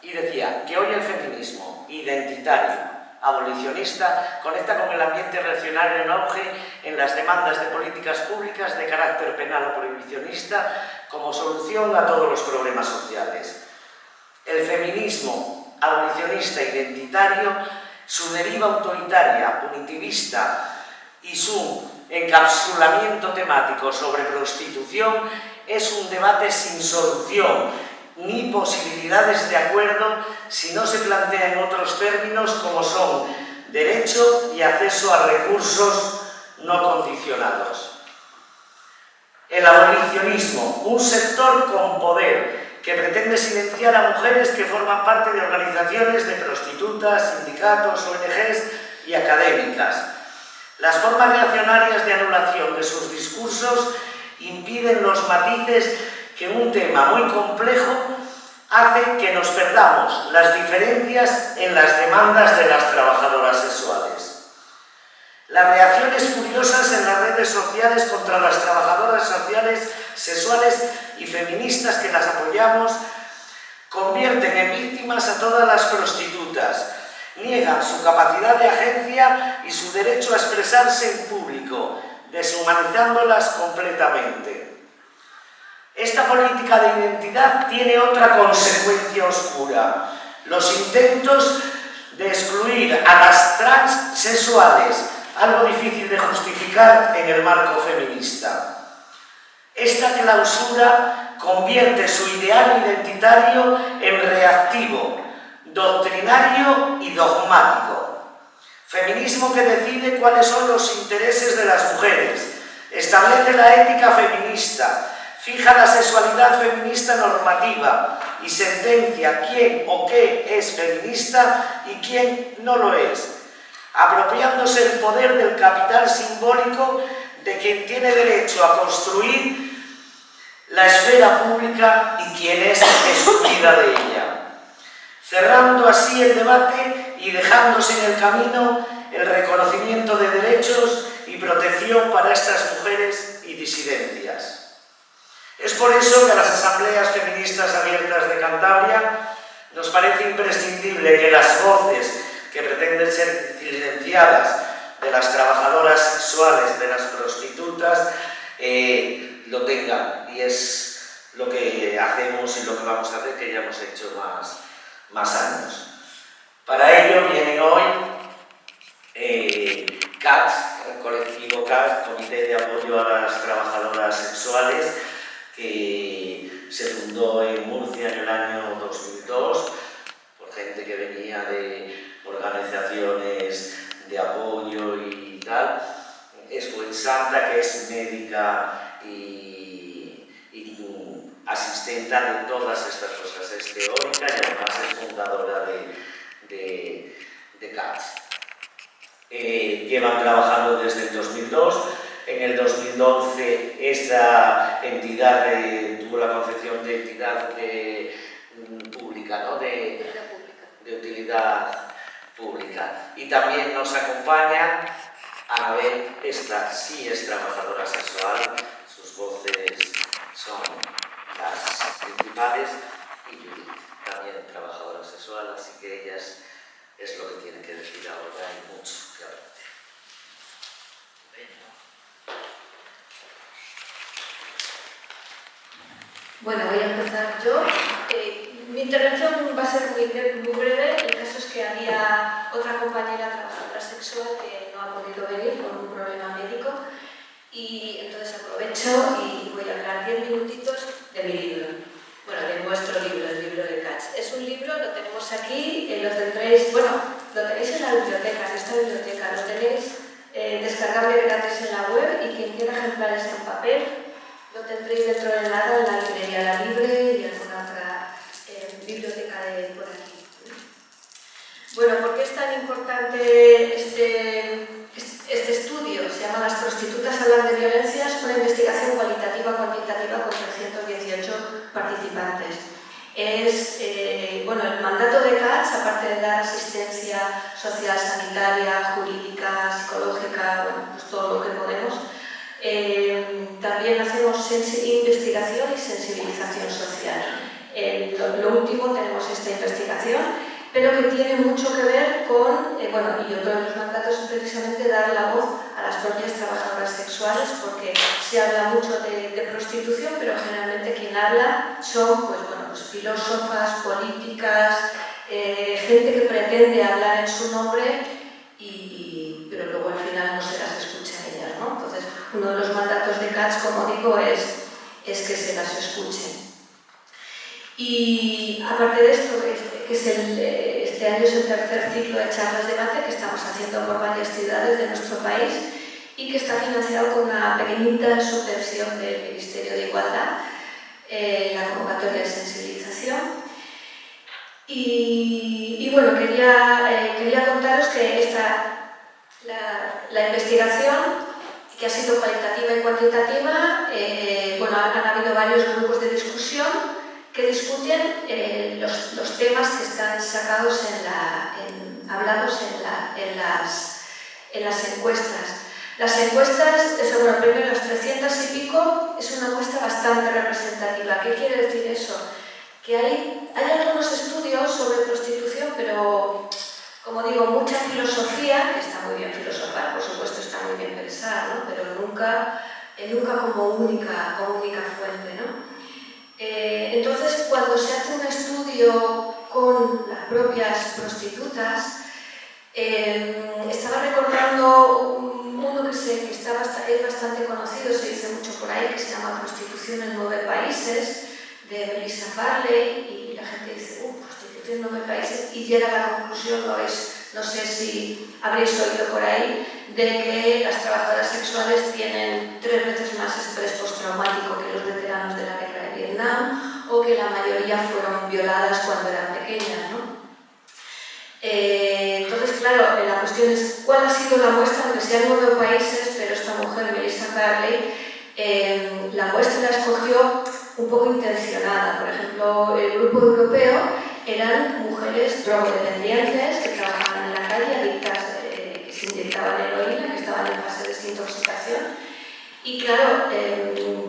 y decía que hoy el feminismo identitario, abolicionista, conecta con el ambiente reaccionario en auge en las demandas de políticas públicas de carácter penal o prohibicionista como solución a todos los problemas sociales. El feminismo abolicionista identitario, su deriva autoritaria, punitivista y su encapsulamiento temático sobre prostitución es un debate sin solución ni posibilidades de acuerdo si no se plantea en otros términos como son derecho y acceso a recursos no condicionados. El abolicionismo, un sector con poder que pretende silenciar a mujeres que forman parte de organizaciones de prostitutas, sindicatos, ONGs y académicas. Las formas reaccionarias de anulación de sus discursos impiden los matices que un tema muy complejo hace que nos perdamos las diferencias en las demandas de las trabajadoras sexuales. Las reacciones furiosas en las redes sociales contra las trabajadoras sociales, sexuales y feministas que las apoyamos convierten en víctimas a todas las prostitutas, niegan su capacidad de agencia y su derecho a expresarse en público, deshumanizándolas completamente. Esta política de identidad tiene otra consecuencia oscura: los intentos de excluir a las transexuales, algo difícil de justificar en el marco feminista. Esta clausura convierte su ideal identitario en reactivo, doctrinario y dogmático. Feminismo que decide cuáles son los intereses de las mujeres, establece la ética feminista, fija la sexualidad feminista normativa y sentencia quién o qué es feminista y quién no lo es, apropiándose el poder del capital simbólico de quien tiene derecho a construir la esfera pública y quien es excluida de ella, cerrando así el debate y dejándose en el camino el reconocimiento de derechos y protección para estas mujeres y disidencias. Es por eso que a las asambleas feministas abiertas de Cantabria nos parece imprescindible que las voces que pretenden ser silenciadas de las trabajadoras sexuales, de las prostitutas, lo tengan, y es lo que hacemos y lo que vamos a hacer, que ya hemos hecho más años. Para ello vienen hoy CAT, el colectivo CAT, Comité de Apoyo a las Trabajadoras Sexuales, que se fundó en Murcia en el año 2002 por gente que venía de organizaciones de apoyo y tal. Es Fuensanta, que es médica y asistenta de todas estas cosas, es teórica y además es fundadora de CAT. Llevan trabajando desde el 2002. En el 2011 esta entidad tuvo la concepción de entidad pública, ¿no? de utilidad pública. Y también nos acompaña Anabel, esta sí es trabajadora sexual, sus voces son las principales, y Judith, también trabajadora sexual, así que ella es lo que tiene que decir ahora, hay mucho que hablar. Bueno, voy a empezar yo. Mi intervención va a ser muy breve. El caso es que había otra compañera trabajadora sexual que no ha podido venir por un problema médico, y entonces aprovecho y voy a hablar 10 minutitos de mi libro. Bueno, de nuestro libro, el libro de Katz. Es un libro, lo tenemos aquí, lo tendréis, bueno, lo tenéis en la biblioteca, en esta biblioteca, lo tenéis descargable gratis en la web, y quien quiera ejemplares en papel lo tendréis dentro de nada en la librería La Libre y alguna otra biblioteca de por aquí. Bueno, ¿por qué es tan importante este estudio? Se llama Las prostitutas hablan de violencias, una investigación cualitativa-cuantitativa con 318 participantes. Bueno, el mandato de CATS, aparte de dar asistencia social, sanitaria, jurídica, psicológica, bueno, pues todo lo que podemos, también hacemos investigación y sensibilización social. lo último tenemos esta investigación, pero que tiene mucho que ver con, bueno, y otro de los mandatos es precisamente dar la voz a las propias trabajadoras sexuales, porque se habla mucho de prostitución, pero generalmente quien habla son, pues bueno, pues filósofas, políticas, gente que pretende hablar en su nombre, pero luego al final no se las escucha a ellas, ¿no? Entonces, uno de los mandatos de CATS, como digo, es que se las escuchen. Y aparte de esto, que es este año es el tercer ciclo de charlas de debate que estamos haciendo por varias ciudades de nuestro país y que está financiado con una pequeñita subvención del Ministerio de Igualdad, la convocatoria de sensibilización. Y bueno, quería contaros que la investigación, que ha sido cualitativa y cuantitativa, bueno, han habido varios grupos de discusión que discuten los temas que están sacados hablados en las encuestas. Las encuestas, bueno, primero las 300 y pico, es una muestra bastante representativa. ¿Qué quiere decir eso? Que hay algunos estudios sobre prostitución, pero, como digo, mucha filosofía, que está muy bien filosofar, por supuesto está muy bien pensar, ¿no? Pero nunca como única fuente, ¿no? Entonces, cuando se hace un estudio con las propias prostitutas, estaba recordando uno que es bastante conocido, se dice mucho por ahí, que se llama Prostitución en 9 países, de Melissa Farley, y la gente dice, prostitución en 9 países, y llega a la conclusión, no sé si habréis oído por ahí, de que las trabajadoras sexuales tienen 3 veces más estrés postraumático que los veteranos de la guerra de Vietnam, o que la mayoría fueron violadas cuando eran pequeñas, ¿no? Entonces, claro, la cuestión es cuál ha sido la muestra, aunque sean 9 países, pero esta mujer, Melissa Farley, la muestra la escogió un poco intencionada. Por ejemplo, el grupo europeo eran mujeres drogodependientes que trabajaban en la calle, adictas, que se inyectaban heroína, que estaban en fase de desintoxicación. Y claro,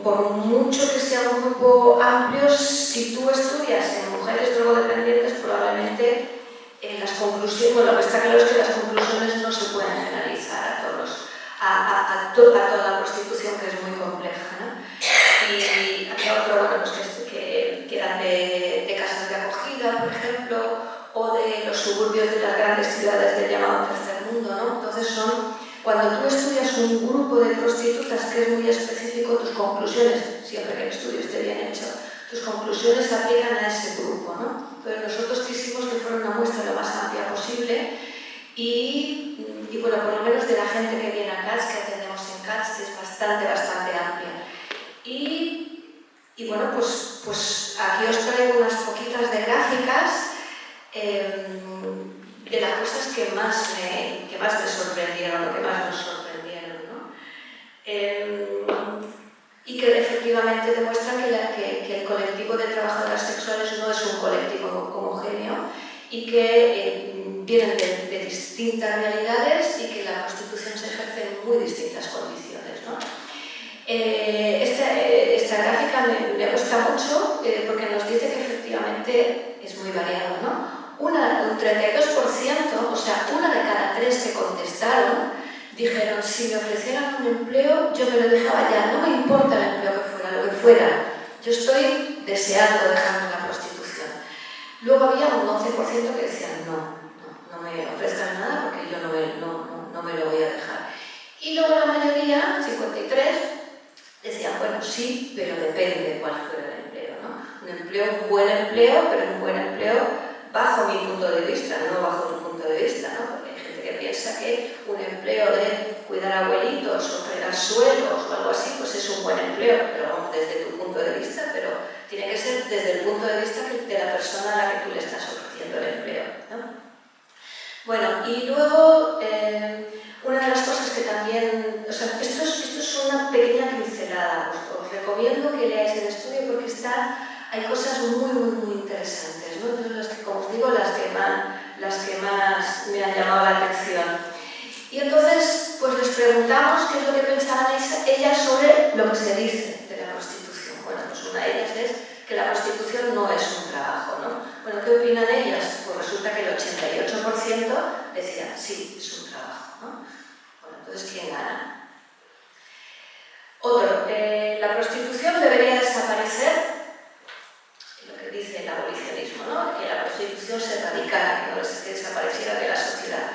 por mucho que sea un grupo amplio, si tú estudias en mujeres drogodependientes, probablemente las conclusiones, bueno, lo que está claro es que las conclusiones no se pueden generalizar a toda la prostitución, que es muy compleja, ¿no? Y había otro, bueno, pues que eran de casas de acogida, por ejemplo, o de los suburbios de las grandes ciudades del llamado tercer mundo, ¿no? Entonces cuando tú estudias un grupo de prostitutas que es muy específico, tus conclusiones, siempre que el estudio esté bien hecho, tus conclusiones se aplican a ese grupo, ¿no? Entonces nosotros quisimos que fuera una muestra lo más amplia posible y bueno, por lo menos de la gente que viene a CATS, que atendemos en CATS, que es bastante amplia. Y bueno, pues aquí os traigo unas poquitas de gráficas de las cosas que más me sorprendieron, o que más nos sorprendieron, ¿no? Y que efectivamente demuestran que el colectivo de trabajadoras sexuales no es un colectivo homogéneo y que vienen de distintas realidades y que la prostitución se ejerce en muy distintas condiciones, ¿no? Esta gráfica me gusta mucho porque nos dice que efectivamente es muy variado, ¿no? Un 32%, o sea, una de cada 3 que contestaron, dijeron, si me ofrecieran un empleo, yo me lo dejaba ya, no me importa el empleo que fuera, lo que fuera, yo estoy deseando dejarme la prostitución. Luego había un 11% que decían, no me ofrezcan nada porque yo no me lo voy a dejar. Y luego la mayoría, 53%, decían, bueno, sí, pero depende cuál fuera el empleo, ¿no? Un buen empleo, pero un buen empleo bajo mi punto de vista, no bajo tu punto de vista, ¿no? Porque hay gente que piensa que un empleo de cuidar abuelitos o fregar suelos o algo así, pues es un buen empleo, pero desde tu punto de vista, pero tiene que ser desde el punto de vista de la persona a la que tú le estás ofreciendo el empleo, ¿no? Bueno, y luego, una de las cosas que también, o sea, esto es una pequeña pincelada, os recomiendo que leáis el estudio porque hay cosas muy interesantes, ¿no? Entonces, como os digo, las que más me han llamado la atención. Y entonces, pues les preguntamos qué es lo que pensaban ellas sobre lo que se dice de la prostitución. Bueno, pues una de ellas es que la prostitución no es un trabajo, ¿no? Bueno, ¿qué opinan ellas? Pues resulta que el 88% decían, sí, es un trabajo, ¿no? Bueno, entonces, ¿quién gana? Otro, la prostitución debería desaparecer, lo que dice el abolicionismo, ¿no? Que la prostitución se erradicara, que no que desapareciera de la sociedad.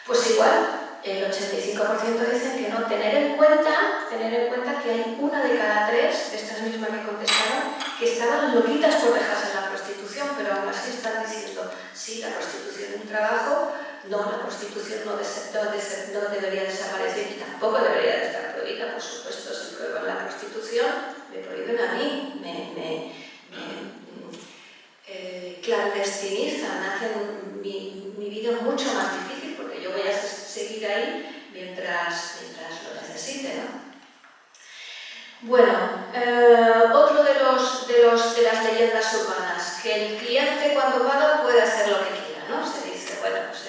Pues igual, el 85% dicen que no, tener en cuenta que hay una de cada tres de estas mismas que contestaron que estaban loquitas por dejarse la prostitución, pero aún así están diciendo, sí, la prostitución es un trabajo, no, la prostitución no debería desaparecer y tampoco debería de estar prohibida, por supuesto, si prohíben la prostitución, me prohíben a mí, me clandestinizan, hacen mi vida mucho más difícil porque yo voy a seguir ahí mientras lo necesite, ¿no? Bueno, otro de las leyendas urbanas, que el cliente cuando paga puede hacer lo que quiera, ¿no? Se dice, bueno, pues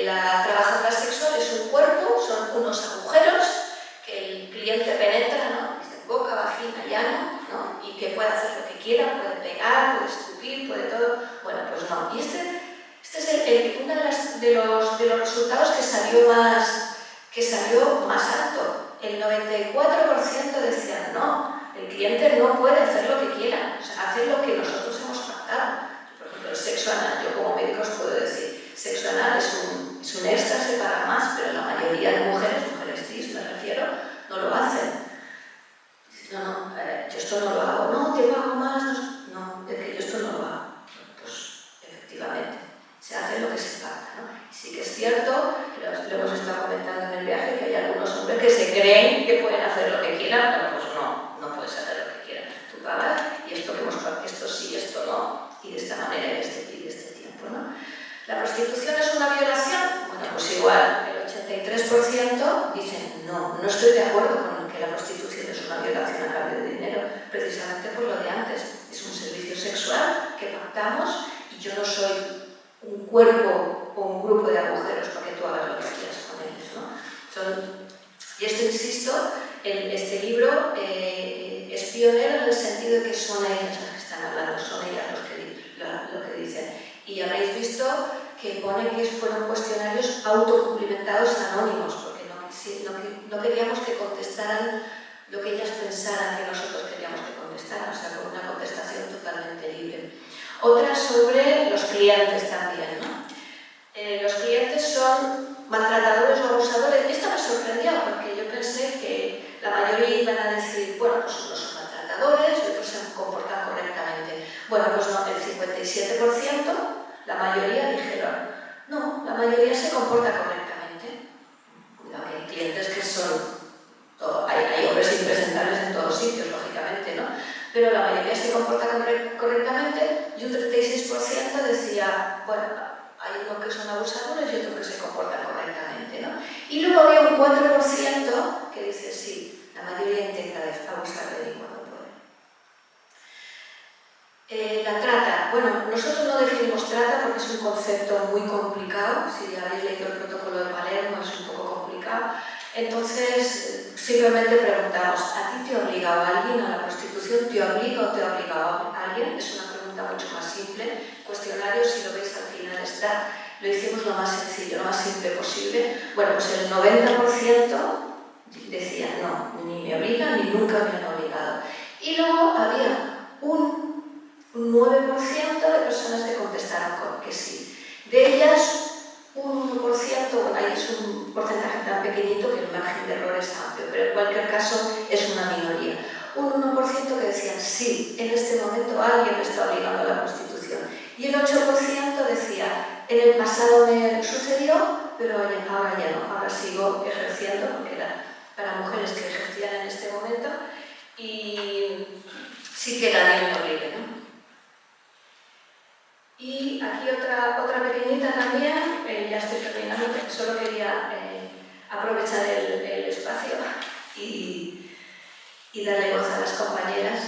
la trabajadora sexual es un cuerpo, son unos agujeros que el cliente penetra, ¿no? Dice boca, vagina, llano, ¿no? Y que puede hacer lo que quiera, puede pegar, puede escupir, puede todo. Bueno, pues no. Y este es uno de los resultados que salió más alto. El 94% decían no, el cliente no puede hacer lo que quiera, o sea, hace lo que nosotros hemos pactado. Por ejemplo, el sexo anal, yo como médico os puedo decir, sexo anal es un extra, se paga más, pero la mayoría de mujeres cis, me refiero, no lo hacen. No, yo esto no lo hago, no, te pago más, no, es que yo esto no lo hago. Pues, efectivamente, se hace lo que se paga, ¿no? Y sí que es cierto, lo hemos estado comentando en el viaje, que hay algunos hombres que se creen que pueden hacer lo que quieran, pero pues no puedes hacer lo que quieras. Tú pagas y esto sí, esto no, y de esta manera y de este tiempo, ¿no? ¿La prostitución es una violación? Bueno, pues igual, el 83% dicen no estoy de acuerdo con que la prostitución es una violación a cambio de dinero, precisamente por lo de antes. Es un servicio sexual que pactamos y yo no soy un cuerpo o un grupo de agujeros para que tú hagas lo que quieras con ellos, ¿no? Y esto, insisto, este libro es pionero en el sentido de que son ellas las que están hablando, son ellas lo que dicen. Y habréis visto que pone que fueron cuestionarios autocumplimentados anónimos, porque no queríamos que contestaran lo que ellas pensaran que nosotros queríamos que contestaran, o sea, con una contestación totalmente libre. Otra sobre los clientes también, ¿no? Los clientes son maltratadores o abusadores. Esto me sorprendió porque yo pensé que la mayoría iban a decir, bueno, pues unos son maltratadores y otros se comportan correctamente. Bueno, pues no, el 57%, la mayoría dijeron, no, la mayoría se comporta correctamente. Cuidado, que hay clientes que son, hay hombres impresentables en todos sitios, lógicamente, ¿no? Pero la mayoría se comporta correctamente y un 36% decía, bueno, hay unos que son abusadores y otros que se comportan correctamente, ¿no? Y luego había un 4% que dice, sí, la mayoría intenta abusar de mí cuando puede. La trata. Bueno, nosotros no definimos trata porque es un concepto muy complicado. Si habéis leído el protocolo de Palermo es un poco complicado. Entonces, simplemente preguntamos, ¿a ti te ha obligado alguien a la prostitución? ¿Te obliga o te ha obligado a alguien? Es una pregunta mucho más simple. Cuestionario, si lo veis al final está, lo hicimos lo más sencillo, lo más simple posible. Bueno, pues el 90% decía, no, ni me obligan ni nunca me han obligado. Y luego había un 9% de personas que contestaron con que sí. De ellas, un 1%, bueno, ahí es un porcentaje tan pequeñito que el margen de error es amplio, pero en cualquier caso es una minoría. Un 1% que decían, sí, en este momento alguien me está obligando a la prostitución. Y el 8% decía, en el pasado me sucedió, pero ahora ya no, ahora sigo ejerciendo, porque era para mujeres que ejercían en este momento, y sí que nadie me obligue, ¿no? Y aquí otra pequeñita también, ya estoy terminando, porque solo quería aprovechar el espacio y darle voz a las compañeras.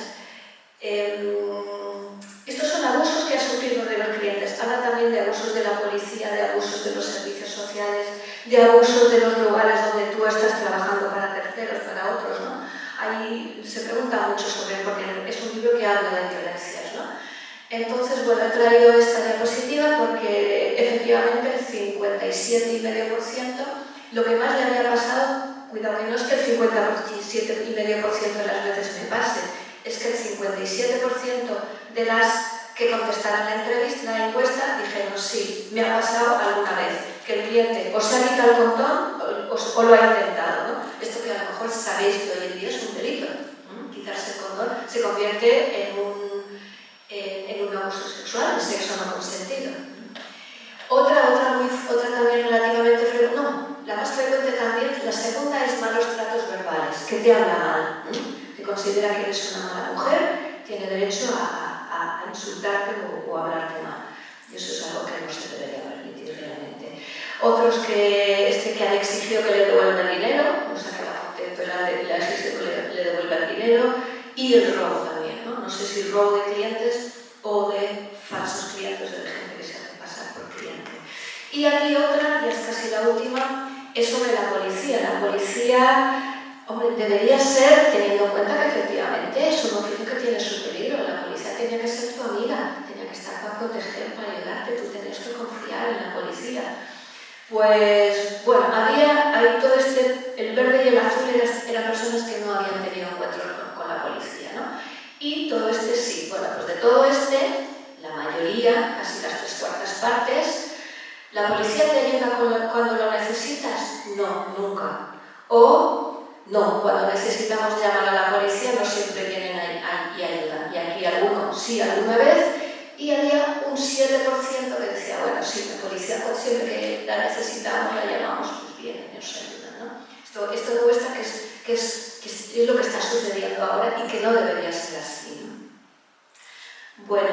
Estos son abusos que han sufrido de los clientes. Habla también de abusos de la policía, de abusos de los servicios sociales, de abusos de los lugares donde tú estás trabajando para terceros, para otros, ¿no? ahí se pregunta mucho sobre él, porque es un libro que habla de violencias, ¿no? Entonces, bueno, he traído esta diapositiva porque efectivamente el 57,5%, lo que más le había pasado, cuidado, que no es que el 57,5% de las veces me pase, es que el 57% de las que contestaron la encuesta, dijeron sí, me ha pasado alguna vez, que el cliente o se ha quitado el condón o lo ha intentado, ¿no? Esto que a lo mejor sabéis que hoy en día es un delito, ¿no? Quitarse el condón se convierte en un abuso sexual, en sexo no consentido. Otra también relativamente frecuente, no, la más frecuente también, la segunda es malos tratos verbales, que te habla mal, que considera que eres una mala mujer, tiene derecho a insultarte o a hablarte mal. Y eso es algo que no se debería permitir realmente. Otros que han exigido que le devuelvan dinero, o sea que la gente le ha exigido que le devuelvan dinero, y el robo también, ¿no? No sé si robo de clientes o de falsos clientes, de gente que se hace pasar por cliente. Y aquí otra, y es casi la última, es sobre la policía. La policía, hombre, debería ser, teniendo en cuenta que efectivamente es un oficio que tiene su peligro. La policía tenía que ser tu amiga, tenía que estar para proteger, para ayudarte, tú tenías que confiar en la policía. Pues, bueno, hay todo el verde y el azul eran personas que no habían tenido encuentro con la policía, ¿no? Y todo sí, bueno, pues de todo la mayoría, casi las 3/4 partes, ¿la policía te ayuda cuando lo necesitas? No, nunca. O, no, cuando necesitamos llamar a la policía no siempre vienen y ayudan. Y aquí algunos, sí, alguna vez, y había un 7% que decía, bueno, sí, la policía siempre que la necesitamos, la llamamos, pues vienen y nos ayudan, ¿no? Esto demuestra que es lo que está sucediendo ahora y que no debería ser así, ¿no? Bueno,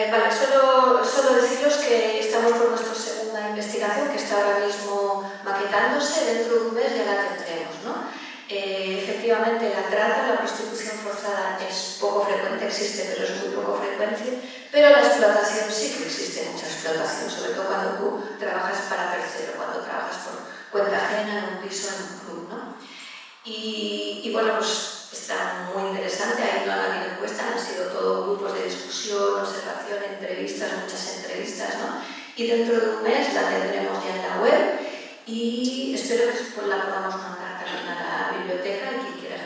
vale, solo deciros que estamos por nuestra segunda investigación, que está ahora mismo maquetándose, dentro de un mes ya la tendremos, ¿no? Efectivamente, la trata, la prostitución forzada es poco frecuente, existe, pero es muy poco frecuente, pero la explotación sí que existe, mucha explotación, sobre todo cuando tú trabajas para tercero, cuando trabajas por cuenta ajena en un piso, en un club, ¿no? Y bueno, pues está muy interesante, ahí no han habido encuestas, han sido todos grupos de discusión, observación, entrevistas, muchas entrevistas, ¿no? Y dentro de un mes la tendremos ya en la web y espero que pues, la podamos mandar también a la biblioteca y quien quiera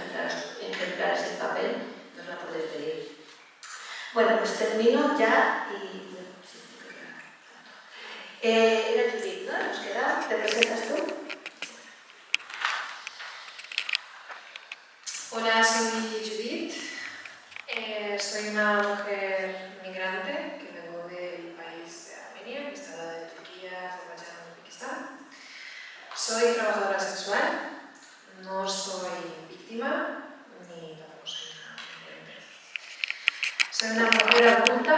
ejemplares en papel nos la puede pedir. Bueno, pues termino ya y... Era Judith, ¿no? Nos queda, ¿te presentas tú? Hola, soy Judith. Soy una mujer migrante que vengo del país de Armenia, que está al lado de Turquía, Azerbaiyán y Uzbekistán. Soy trabajadora sexual, no soy víctima ni tampoco soy una delincuente. Soy una mujer adulta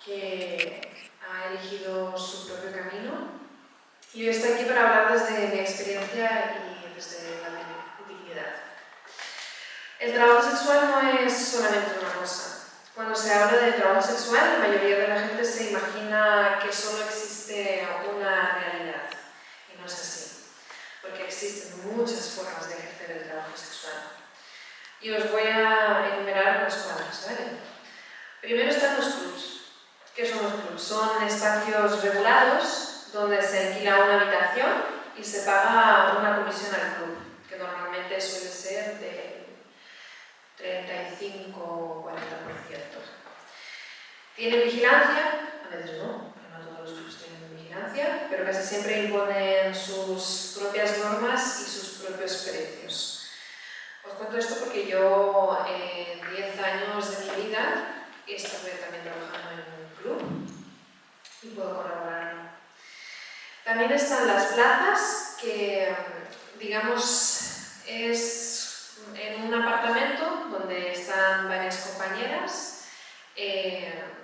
que ha elegido su propio camino y hoy estoy aquí para hablar desde mi experiencia y desde la dignidad. El trabajo sexual no es solamente una cosa. Cuando se habla de trabajo sexual, la mayoría de la gente se imagina que solo existe una realidad. Y no es así, porque existen muchas formas de ejercer el trabajo sexual. Y os voy a enumerar unas cuantas, ¿vale? Primero están los clubs. ¿Qué son los clubs? Son espacios regulados donde se alquila una habitación y se paga una comisión al club, que normalmente suele ser de 35 o 40%. ¿Tienen vigilancia? A veces no, porque no todos los clubs tienen vigilancia, pero casi siempre imponen sus propias normas y sus propios precios. Os cuento esto porque yo en 10 años de mi vida estuve también trabajando en un club y puedo corroborarlo. También están las plazas, que digamos es en un apartamento donde están varias compañeras,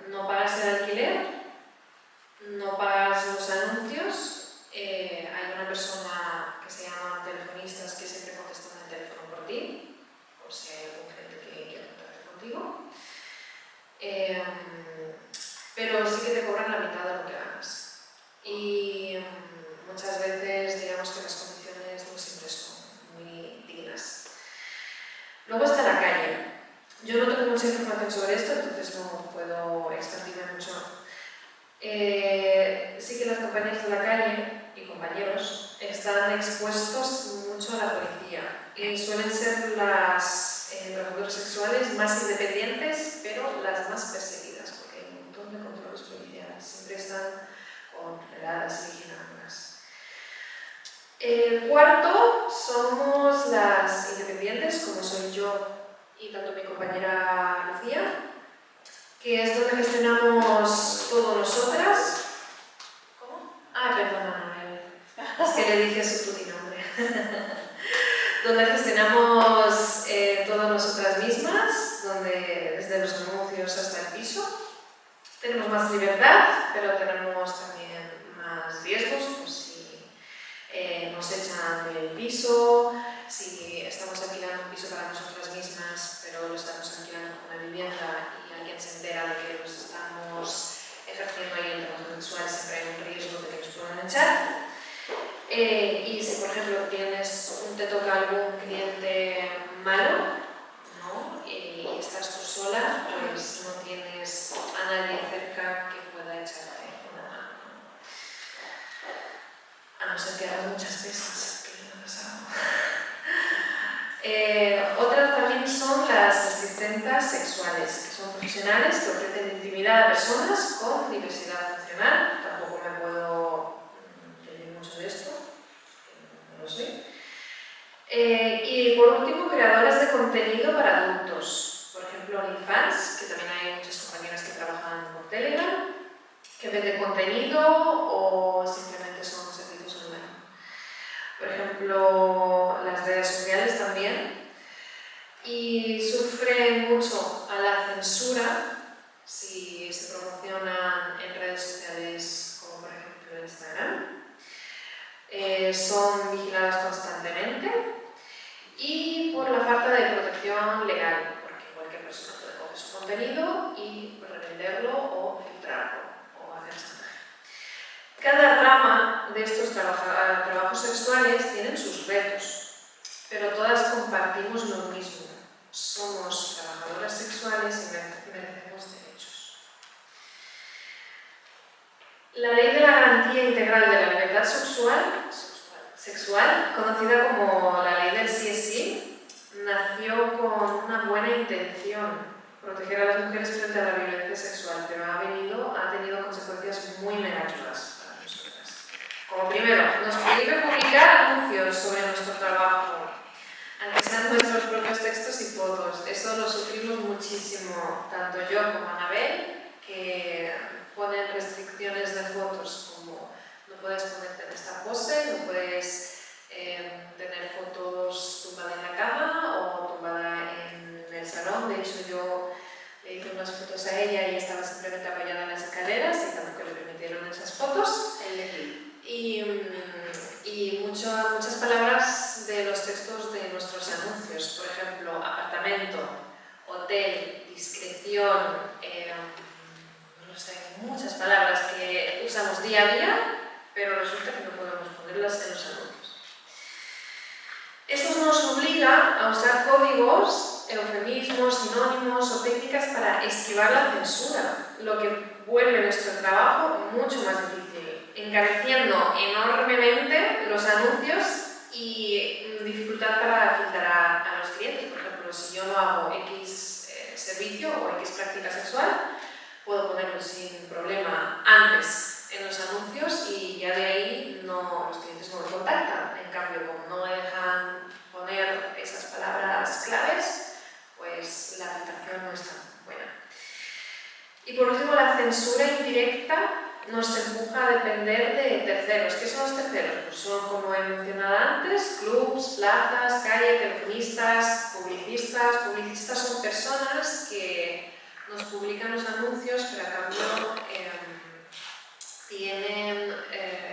no pagas el alquiler, no pagas los anuncios, hay una persona que se llama telefonistas que siempre contestan el teléfono por ti, por si hay algún cliente que quiera contactar contigo, pero sí que te cobran la mitad Luego está la calle. Yo no tengo mucha información sobre esto, entonces no puedo expandirme mucho. Sí que las compañeras de la calle y compañeros están expuestos mucho a la policía y suelen ser las trabajadoras sexuales más independientes, pero las más perseguidas, porque hay un montón de controles policiales, siempre están con redadas y vigilándolas. Cuarto, somos las independientes, como soy yo y tanto mi compañera Lucía, que es donde gestionamos todo nosotras. ¿Cómo? Ah, perdona, es que le dije su putinnombre. Donde gestionamos todo nosotras mismas, donde desde los anuncios hasta el piso. Tenemos más libertad, pero tenemos también más riesgos, pues si nos echan del piso, si estamos alquilando un piso para nosotras mismas, pero lo estamos alquilando con una vivienda y alguien se entera de que nos estamos ejerciendo ahí el trabajo sexual, siempre hay un riesgo de que nos puedan echar. Y si, por ejemplo, te toca algún cliente malo, ¿no? Y estás tú sola, pues no tienes a nadie cerca que pueda echarte una mano. A no ser que hagas muchas pesas, que no ha pasado. Otras también son las asistentas sexuales, que son profesionales que ofrecen intimidad a personas con diversidad funcional. Tampoco me puedo decir mucho de esto, no lo sé. Y por último, creadoras de contenido para adultos. Por ejemplo, OnlyFans, que también hay muchas compañeras que trabajan por Telegram, que venden contenido o simplemente son servicios online. Por ejemplo, las redes sociales también. Y sufren mucho a la censura si se promocionan en redes sociales como por ejemplo Instagram. Son vigiladas constantemente y por la falta de protección legal, porque cualquier persona puede coger su contenido y revenderlo o filtrarlo o hacer chantaje. Cada rama de estos trabajos sexuales tienen sus retos, pero todas compartimos lo mismo. Somos trabajadoras sexuales y merecemos derechos. La Ley de la Garantía Integral de la Libertad Sexual, conocida como la Ley del Sí es Sí, nació con una buena intención, proteger a las mujeres frente a la violencia sexual, pero ha tenido consecuencias muy negativas para nosotras. Como primero, nos prohíbe publicar anuncios sobre nuestro trabajo, aunque sean nuestros propios textos y fotos. Eso lo sufrimos muchísimo, tanto yo como Anabel, que ponen restricciones de fotos como no puedes ponerte en esta pose, no puedes tener fotos tumbada en la cama o tumbada en el salón. De hecho, yo le hice unas fotos a ella y estaba simplemente apoyada en las escaleras y tampoco le permitieron esas fotos. Y muchas palabras de los textos de nuestros anuncios, por ejemplo, apartamento, hotel, discreción, no sé, muchas palabras que usamos día a día, pero resulta que no podemos ponerlas en los anuncios. Esto nos obliga a usar códigos, eufemismos, sinónimos o técnicas para esquivar la censura, lo que vuelve nuestro trabajo mucho más difícil, encareciendo enormemente los anuncios y dificultad para filtrar a los clientes. Por ejemplo, si yo no hago X servicio o X práctica sexual, puedo ponerlo sin problema antes en los anuncios y ya de ahí los clientes no me contactan. En cambio, como no me dejan poner esas palabras claves, pues la filtración no es tan buena. Y por último, la censura indirecta nos empuja a depender de terceros. ¿Qué son los terceros? Pues son, como he mencionado antes, clubs, plazas, calle, telefonistas, publicistas. Publicistas son personas que nos publican los anuncios, pero a cambio tienen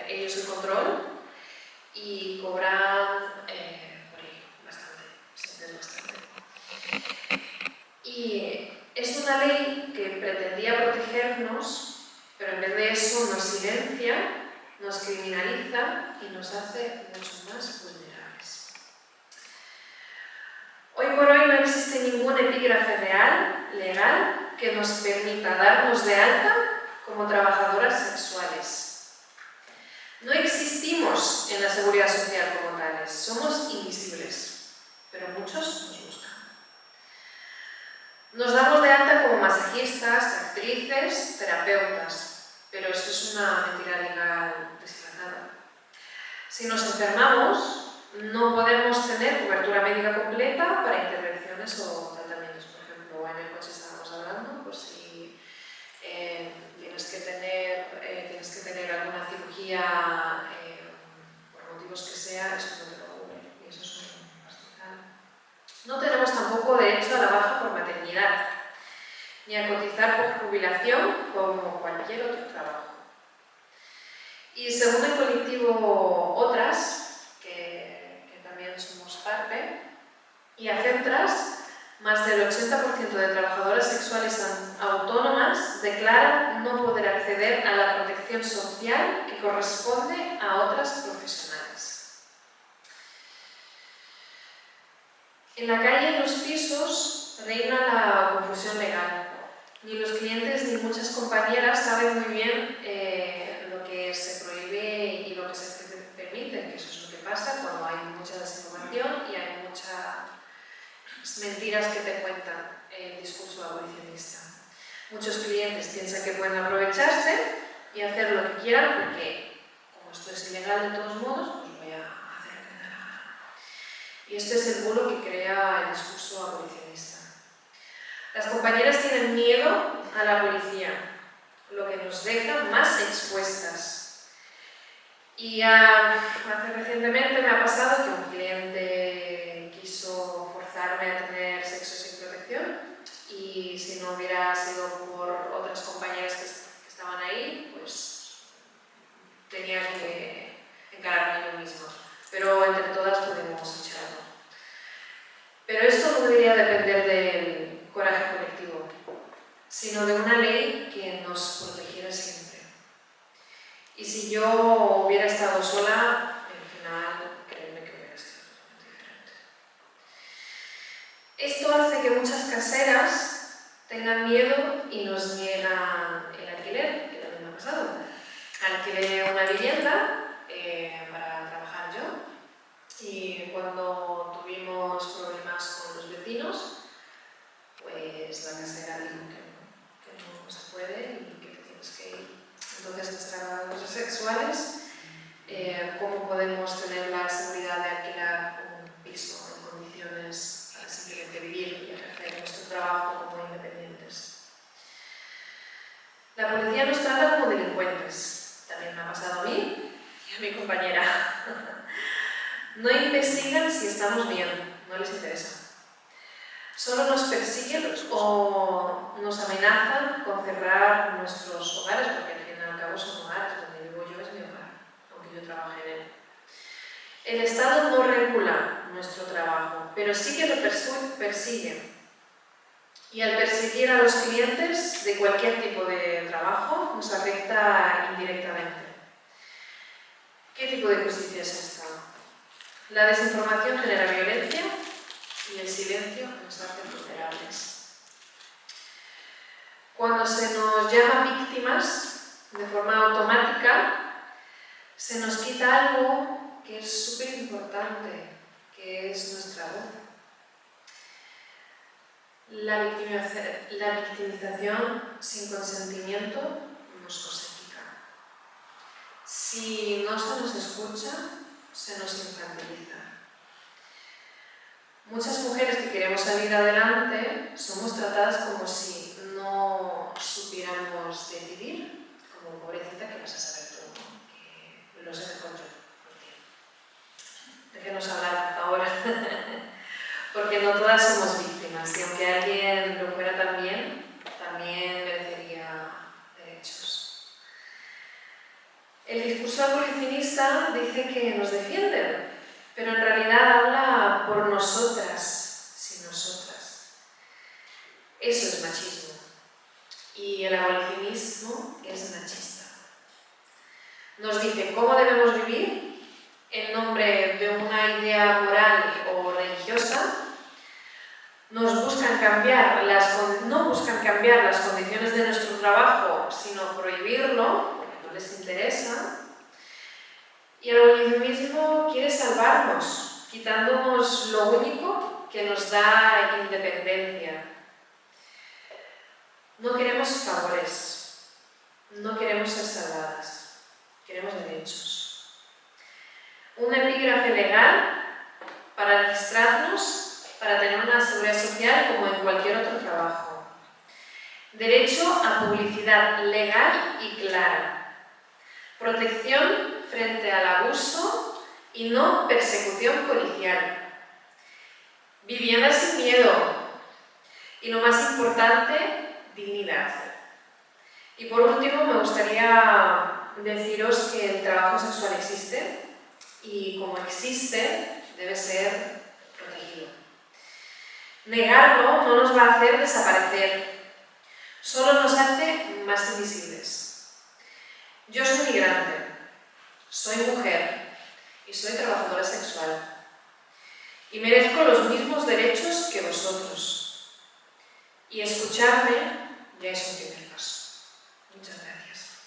ellos el control y cobran por ello bastante, siempre es bastante. Y es una ley que pretendía protegernos, pero en vez de eso nos silencia, nos criminaliza y nos hace mucho más vulnerables. Hoy por hoy no existe ningún epígrafe real, legal, que nos permita darnos de alta como trabajadoras sexuales. No existimos en la seguridad social como tales, somos invisibles, pero muchos nos buscan. Nos damos de alta como masajistas, actrices, terapeutas, pero eso es una mentira legal disfrazada. Si nos enfermamos, no podemos tener cobertura médica completa para intervenciones o tratamientos. Por ejemplo, en el coche estábamos hablando, pues si tienes que tener alguna cirugía por motivos que sea, eso no te lo cubre, y eso es un pastizal. No tenemos tampoco derecho a la baja por maternidad, ni a cotizar por jubilación como cualquier otro trabajo. Y según el colectivo Otras, que también somos parte, y a CENTRAS, más del 80% de trabajadoras sexuales autónomas declaran no poder acceder a la protección social que corresponde a otras profesionales. En la calle, en los pisos, reina la confusión legal. Ni los clientes ni muchas compañeras saben muy bien lo que se prohíbe y lo que se permite, que eso es lo que pasa cuando hay mucha desinformación y hay muchas mentiras que te cuentan el discurso abolicionista. Muchos clientes piensan que pueden aprovecharse y hacer lo que quieran porque, como esto es ilegal de todos modos, pues voy a hacer lo que me da la gana. Y este es el bulo que crea el discurso abolicionista. Las compañeras tienen miedo a la policía, lo que nos deja más expuestas. Y hace recientemente me ha pasado que un cliente quiso forzarme a tener sexo sin protección y si no hubiera sido por otras compañeras que estaban ahí, pues tenía que encararme yo misma. Pero entre todas podemos echarlo. Pero esto no debería depender del coraje colectivo, sino de una ley que nos protegiera siempre. Y si yo hubiera estado sola, al final, créeme que hubiera sido totalmente diferente. Esto hace que muchas caseras tengan miedo y nos niegan el alquiler, que también me ha pasado. Alquilé una vivienda para trabajar yo y cuando tuvimos problemas con los vecinos, pues la casera dijo que no se puede y que te tienes que ir. Entonces, nuestras trabajadoras sexuales, ¿cómo podemos tener la seguridad de alquilar un piso en condiciones para simplemente vivir y ejercer nuestro trabajo como independientes? La policía nos trata como delincuentes. También me ha pasado a mí y a mi compañera. No investigan si estamos bien, no les interesa. Solo nos persiguen o nos amenazan con cerrar nuestros hogares, porque al fin y al cabo son hogares, donde vivo yo es mi hogar, aunque yo trabaje en él. El Estado no regula nuestro trabajo, pero sí que lo persigue. Y al perseguir a los clientes de cualquier tipo de trabajo, nos afecta indirectamente. ¿Qué tipo de justicia es esta? La desinformación genera violencia y el silencio nos hace vulnerables. Cuando se nos llama víctimas de forma automática, se nos quita algo que es súper importante, que es nuestra voz. La victimización sin consentimiento nos cosifica. Si no se nos escucha, se nos infantiliza. Muchas mujeres que queremos salir adelante somos tratadas como si no supiéramos decidir, como pobrecita que vas a saber tú, ¿no? Que lo sé mejor yo. Déjenos hablar, por favor. Porque no todas somos víctimas y aunque alguien lo fuera también merecería derechos. El discurso abolicionista dice que nos defienden, pero en realidad habla por nosotras, sin nosotras. Eso es machismo. Y el abolicionismo es machista. Nos dice cómo debemos vivir en nombre de una idea moral o religiosa, nos busca buscan cambiar las condiciones de nuestro trabajo, sino prohibirlo, porque no les interesa. Y el abolicionismo quiere salvarnos, quitándonos lo único que nos da independencia. No queremos favores, no queremos ser salvadas, queremos derechos. Un epígrafe legal para registrarnos, para tener una seguridad social como en cualquier otro trabajo. Derecho a publicidad legal y clara. Protección frente al abuso y no persecución policial. Vivienda sin miedo. Y lo más importante, dignidad. Y por último, me gustaría deciros que el trabajo sexual existe y como existe, debe ser protegido. Negarlo no nos va a hacer desaparecer, solo nos hace más invisibles. Yo soy migrante, soy mujer y soy trabajadora sexual y merezco los mismos derechos que vosotros. Y escucharme ya es un primer paso. Muchas gracias.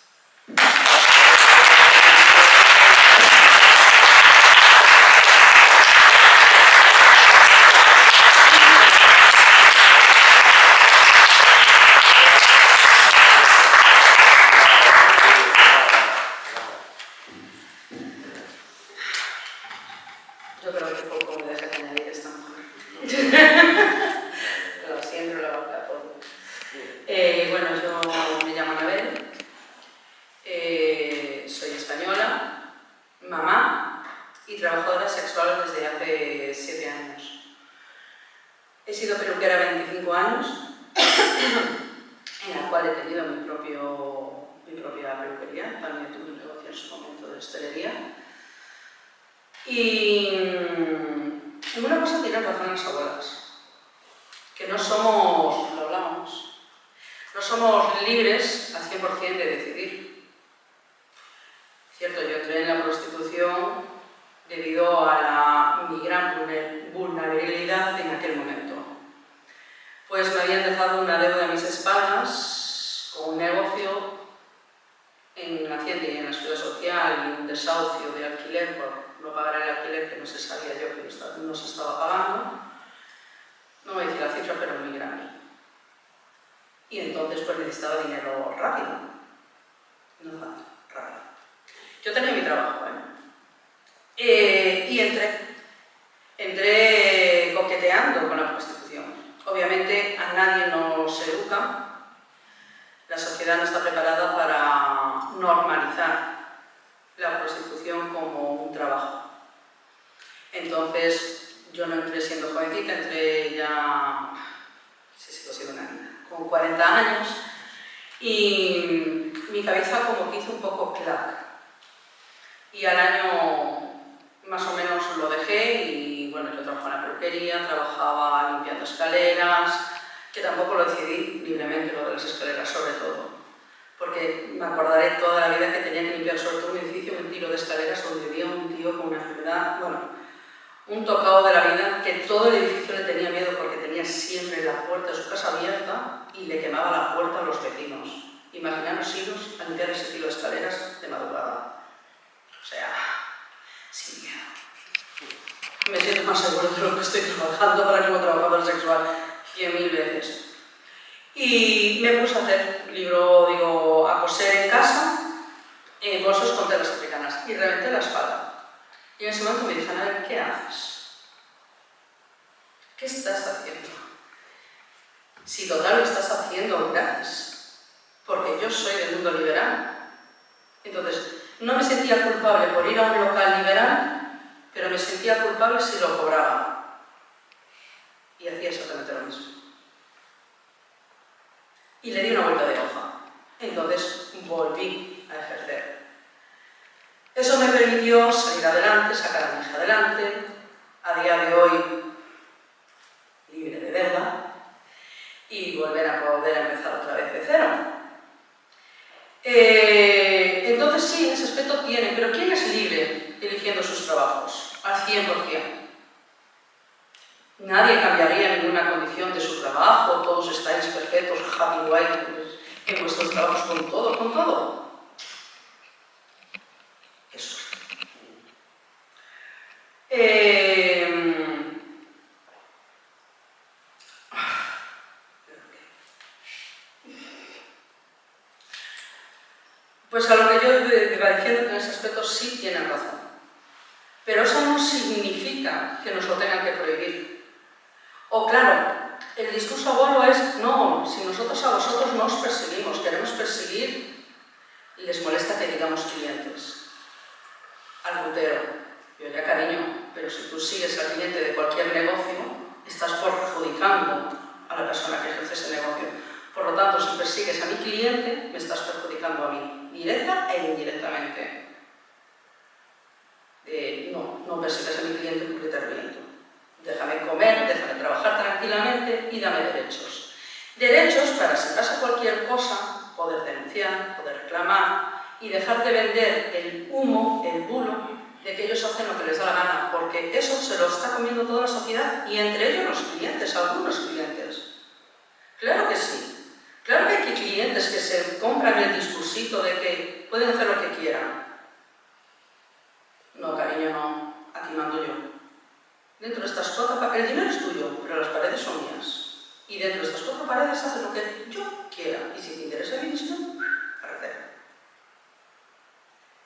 Yo creo que poco me deja que añadir esta mujer. Lo siento, la boca todo. Bueno, yo me llamo Anabel, soy española, mamá y trabajadora sexual desde hace 7 años. He sido peluquera 25 años, en la cual he tenido mi propia peluquería, también tuve un negocio en su momento de hostelería. Y una cosa tienen razón las abuelas, que no somos, lo hablamos, no somos libres al 100% de decidir. Cierto, yo entré en la prostitución debido a mi gran vulnerabilidad en aquel momento. Pues me habían dejado una deuda a mis espaldas, con un negocio en la Hacienda y en la Seguridad Social y un desahucio de alquiler por no pagar el alquiler que no se sabía yo que no se estaba pagando. No voy a decir la cifra, pero muy grande. Y entonces pues necesitaba dinero rápido. No fácil, rápido. Yo tenía mi trabajo, y entré coqueteando con la prostitución. Obviamente a nadie nos educa. La sociedad no está preparada para normalizar la prostitución como un trabajo. Entonces, yo no entré siendo jovencita, entré ya, sí, sigo siendo una niña, con 40 años, y mi cabeza como que hizo un poco clac. Y al año más o menos lo dejé y bueno, yo trabajaba en la peluquería, trabajaba limpiando escaleras, que tampoco lo decidí libremente, lo de las escaleras sobre todo. Porque me acordaré toda la vida que tenía que limpiar sobre todo un edificio, un tiro de escaleras donde vivía un tío con una enfermedad, bueno, un tocado de la vida, que todo el edificio le tenía miedo porque tenía siempre la puerta de su casa abierta y le quemaba la puerta a los vecinos. Imaginaros iros a limpiar ese tiro de escaleras de madrugada. O sea, sin miedo. Me siento más seguro de lo que estoy trabajando para como trabajadora sexual 100.000 veces. Y me puse a hacer a coser en casa bolsos con telas africanas y reventé la espalda. Y en ese momento me dijeron, a ver, ¿qué haces? ¿Qué estás haciendo? Si total lo estás haciendo gratis, porque yo soy del mundo liberal. Entonces, no me sentía culpable por ir a un local liberal, pero me sentía culpable si lo cobraba. Y hacía exactamente lo mismo. Y le di una vuelta de hoja. Entonces volví a ejercer. Eso me permitió salir adelante, sacar a mi hija adelante, a día de hoy libre de deuda, y volver a poder empezar otra vez de cero. Entonces sí, en ese aspecto tiene, pero ¿quién es libre eligiendo sus trabajos? Al 100%. Nadie cambiaría ninguna condición de su trabajo, todos estáis perfectos, happy wife, en vuestros trabajos con todo, con todo. Eso es. Pues a lo que yo iba diciendo, que en ese aspecto sí tienen razón. Pero eso no significa que nos lo tengan que prohibir. O claro, el discurso abuelo es, no, si nosotros a vosotros no os perseguimos, queremos perseguir, y les molesta que digamos clientes. Al rutero, yo ya cariño, pero si tú sigues al cliente de cualquier negocio, estás perjudicando a la persona que ejerce ese negocio. Por lo tanto, si persigues a mi cliente, me estás perjudicando a mí, directa e indirectamente. No persigues a mi cliente porque te reviento. Déjame comer, déjame trabajar tranquilamente y dame derechos. Derechos para, si pasa cualquier cosa, poder denunciar, poder reclamar y dejar de vender el humo, el bulo, de que ellos hacen lo que les da la gana, porque eso se lo está comiendo toda la sociedad y entre ellos los clientes, algunos clientes. Claro que sí. Claro que hay clientes que se compran el discursito de que pueden hacer lo que quieran. No, cariño, no. Aquí mando yo. Dentro de estas 4 paredes, el dinero es tuyo, pero las paredes son mías. Y dentro de estas 4 paredes haces lo que yo quiera. Y si te interesa mi visión, perder.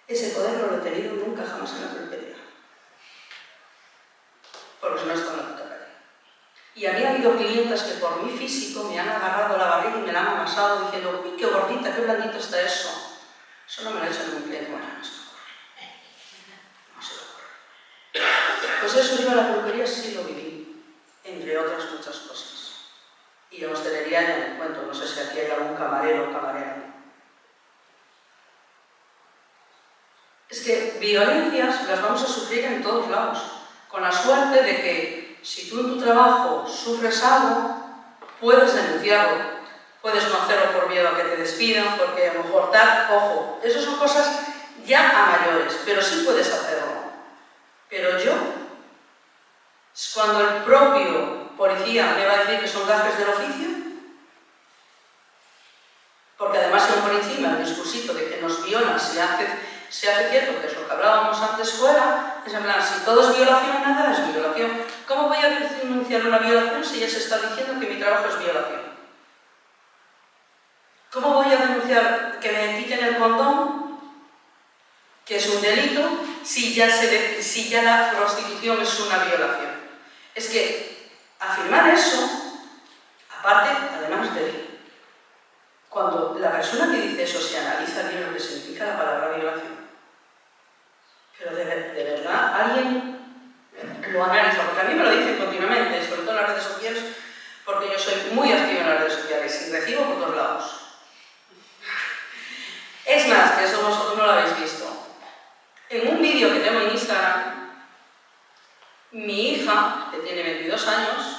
Ese poder no lo he tenido nunca jamás en la peluquería. Porque si no está en la puta calle. Y a mí ha habido clientas que por mi físico me han agarrado la barriga y me la han amasado diciendo, uy, qué gordita, qué blandito está eso. Eso no me lo ha hecho ningún cliente. Bueno, no se me ocurre. No se me ocurre. Pues eso yo en la peluquería sí lo viví, entre otras muchas cosas. Y en hostelería ya me cuento, no sé si aquí hay algún camarero o camarera. Es que violencias las vamos a sufrir en todos lados, con la suerte de que si tú en tu trabajo sufres algo, puedes denunciarlo, puedes no hacerlo por miedo a que te despidan, porque a lo mejor tal, ojo, esas son cosas ya a mayores, pero sí puedes hacerlo. Pero yo, cuando el propio policía me va a decir que son gajes del oficio, porque además se por encima el discursito de que nos violan se hace cierto, que es lo que hablábamos antes fuera, es en plan, si todo es violación, nada es violación. ¿Cómo voy a denunciar una violación si ya se está diciendo que mi trabajo es violación? ¿Cómo voy a denunciar que me quiten el condón, que es un delito, si ya la prostitución es una violación? Es que afirmar eso, aparte, además de cuando la persona que dice eso se analiza bien lo que significa la palabra violación, pero de verdad alguien lo analiza, porque a mí me lo dicen continuamente, sobre todo en las redes sociales, porque yo soy muy activa en las redes sociales y recibo por todos lados. Es más, que eso vosotros no lo habéis visto. En un vídeo que tengo en Instagram, mi hija, que tiene 22 años,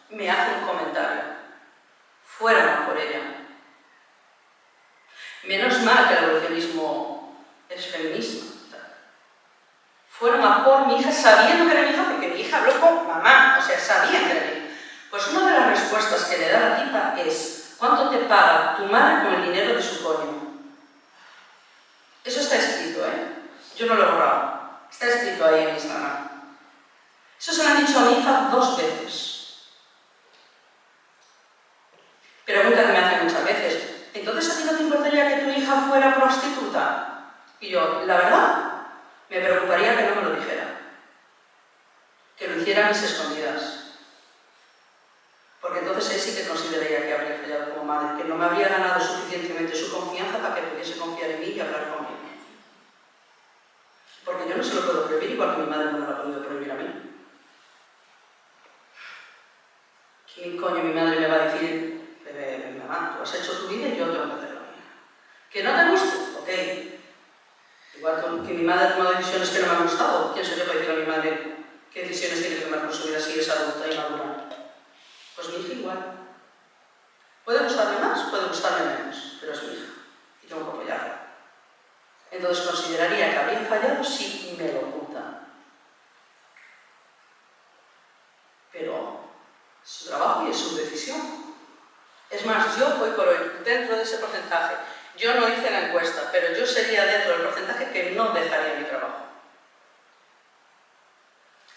me hace un comentario. Fueron por ella. Menos mal que el evolucionismo es feminista. Fueron a por mi hija sabiendo que era mi hija, porque mi hija habló con mamá, o sea, sabían que era mi hija. Pues una de las respuestas que le da la tipa es: ¿cuánto te paga tu madre con el dinero de su coño? Eso está escrito, ¿eh? Yo no lo he borrado. Está escrito ahí en Instagram. Eso se lo han dicho a mi hija 2 veces. Pregunta que me hacen muchas veces: ¿entonces a ti no te importaría que tu hija fuera prostituta? Y yo, la verdad, me preocuparía que no me lo dijera. Que lo hiciera a mis escondidas. Porque entonces ahí sí que consideraría que habría fallado como madre, que no me habría ganado suficientemente su confianza para que pudiese confiar en mí y hablar conmigo. Porque yo no se lo puedo prohibir, igual que mi madre no me lo ha podido prohibir a mí. ¿Qué coño mi madre me va a decir? Mamá, tú has hecho tu vida y yo tengo que hacer la mía. ¿Que no te gusta? Ok. Igual que mi madre ha tomado decisiones que no me han gustado. ¿Quién soy yo para decir a mi madre qué decisiones tiene que tomar con su vida si es adulta y madura? Pues mi hija igual. Puede gustarme más, puede gustarme menos, pero es mi hija y tengo que apoyarla. Entonces consideraría que habría fallado si me lo ocultan. pero es su trabajo y es su decisión. Es más, yo hoy por hoy, dentro de ese porcentaje, yo no hice la encuesta, pero yo sería dentro del porcentaje que no dejaría mi trabajo.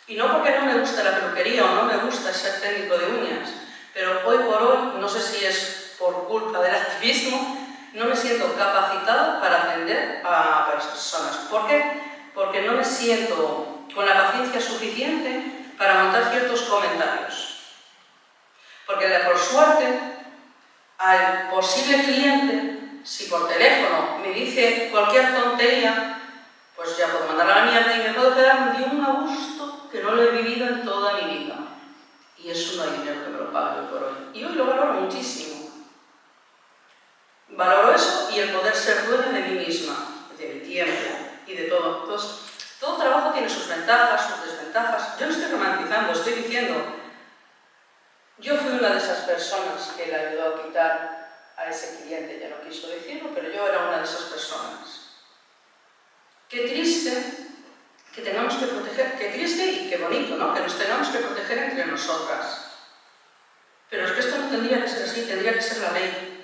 Y no porque no me gusta la peluquería o no me gusta ser técnico de uñas, pero hoy por hoy, no sé si es por culpa del activismo, no me siento capacitada para atender a personas. ¿Por qué? Porque no me siento con la paciencia suficiente para montar ciertos comentarios. Porque por suerte, al posible cliente, si por teléfono me dice cualquier tontería, pues ya puedo mandarla a la mierda y me puedo quedar de un a gusto que no lo he vivido en toda mi vida. Y eso no hay dinero que me lo pague hoy por hoy. Y hoy lo valoro muchísimo. Valoro eso y el poder ser dueña de mí misma, de mi tiempo y de todo. Entonces, todo trabajo tiene sus ventajas, sus desventajas. Yo no estoy romantizando, estoy diciendo, yo fui una de esas personas que le ayudó a quitar a ese cliente, ya no quiso decirlo, pero yo era una de esas personas. Qué triste que tengamos que proteger, qué triste y qué bonito, ¿no? Que nos tengamos que proteger entre nosotras. Pero es que esto no tendría que ser así, tendría que ser la ley.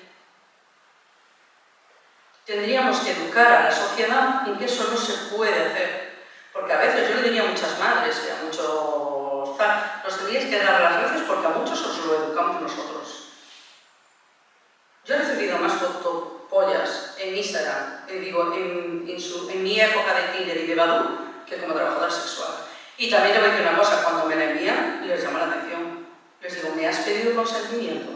Tendríamos que educar a la sociedad en que eso no se puede hacer. Porque a veces yo le diría a muchas madres y a muchos tal, nos tendríais que dar las gracias porque a muchos os lo educamos nosotros. Yo he recibido más fotopollas en Instagram, en mi época de Tinder y de Badoo, que como trabajadora sexual. Y también te voy a decir una cosa, cuando me la envían, les llama la atención. Les digo, ¿me has pedido consentimiento?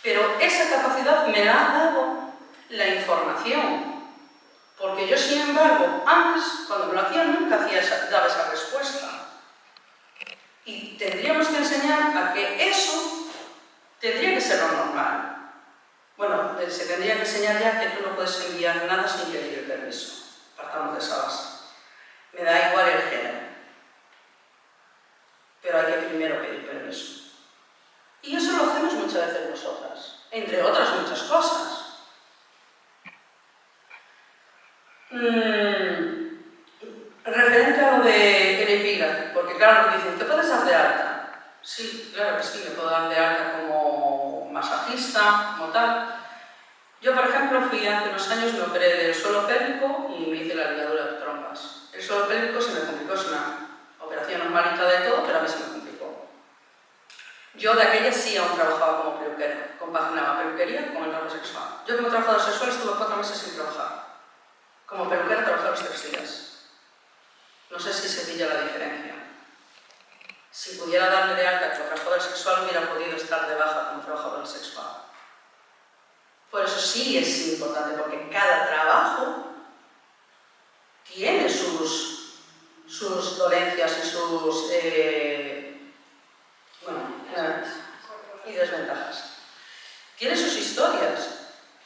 Pero esa capacidad me la ha dado la información. Porque yo, sin embargo, antes, cuando me lo hacían, nunca daba esa respuesta. Y tendríamos que enseñar a que eso tendría que ser lo normal. Bueno, se tendría que enseñar ya que tú no puedes enviar nada sin pedir el permiso. Partamos de esa base. Me da igual el género. Pero hay que primero pedir permiso. Y eso lo hacemos muchas veces nosotras. Entre otras muchas cosas. Referente a lo de el epígrafe, porque claro, me dicen, ¿te puedes dar de alta? Sí, claro que sí, me puedo dar de alta como masajista, como tal. Yo, por ejemplo, fui hace unos años, me operé del suelo pélvico y me hice la ligadura de trompas. El suelo pélvico se me complicó, es una operación normalita de todo, pero a mí se me complicó. Yo de aquella sí aún trabajaba como peluquera, compaginaba peluquería con el trabajo sexual. Yo como trabajador sexual estuve 4 meses sin trabajar. Como peluquera trabajaba los 3 días. No sé si se pilla la diferencia. Si pudiera darme de alta como trabajadora sexual, hubiera podido estar de baja como trabajadora sexual. Por eso sí es importante, porque cada trabajo tiene sus dolencias y sus y desventajas. Tiene sus historias.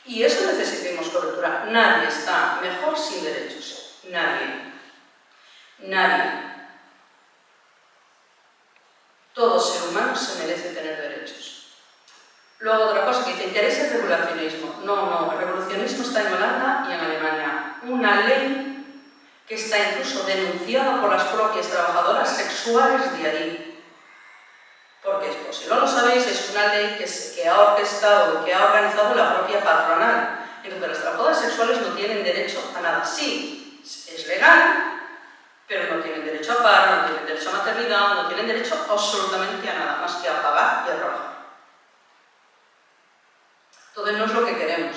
Y eso necesitamos cobertura. Nadie está mejor sin derechos. Nadie. Nadie. Todo ser humano se merece tener derechos. Luego otra cosa que dice, interés el regulacionismo. No, el regulacionismo está en Holanda y en Alemania. Una ley que está incluso denunciada por las propias trabajadoras sexuales de allí. Porque, por si no lo sabéis, es una ley que ha orquestado y que ha organizado la propia patronal. Entonces, las trabajadoras sexuales no tienen derecho a nada. Sí, es legal, pero no tienen derecho a paro, no tienen derecho a maternidad, no tienen derecho absolutamente a nada, más que a pagar y a trabajar. Entonces, no es lo que queremos.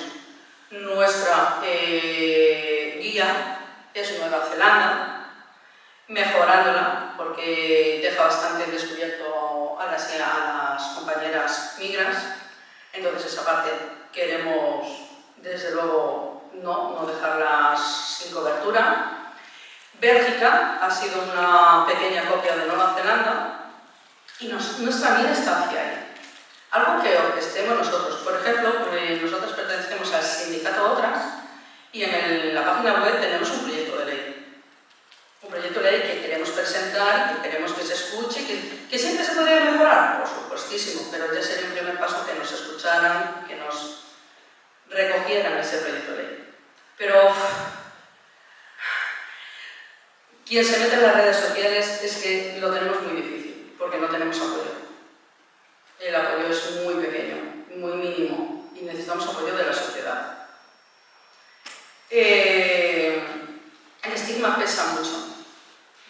Nuestra guía es Nueva Zelanda, mejorándola, porque deja bastante descubierto a las compañeras migras. Entonces, esa parte queremos, desde luego, no dejarlas sin cobertura. Bélgica ha sido una pequeña copia de Nueva Zelanda y nuestra mira está hacia ahí. Algo que orquestemos nosotros. Por ejemplo, nosotros pertenecemos al sindicato Otras y en la página web tenemos un proyecto de ley. Un proyecto de ley que queremos presentar, que queremos que se escuche, que siempre se podría mejorar, por supuestísimo, pero ya sería un primer paso que nos escucharan, que nos recogieran ese proyecto de ley. Pero quien se mete en las redes sociales es que lo tenemos muy difícil, porque no tenemos apoyo. El apoyo es muy pequeño, muy mínimo, y necesitamos apoyo de la sociedad. El estigma pesa mucho,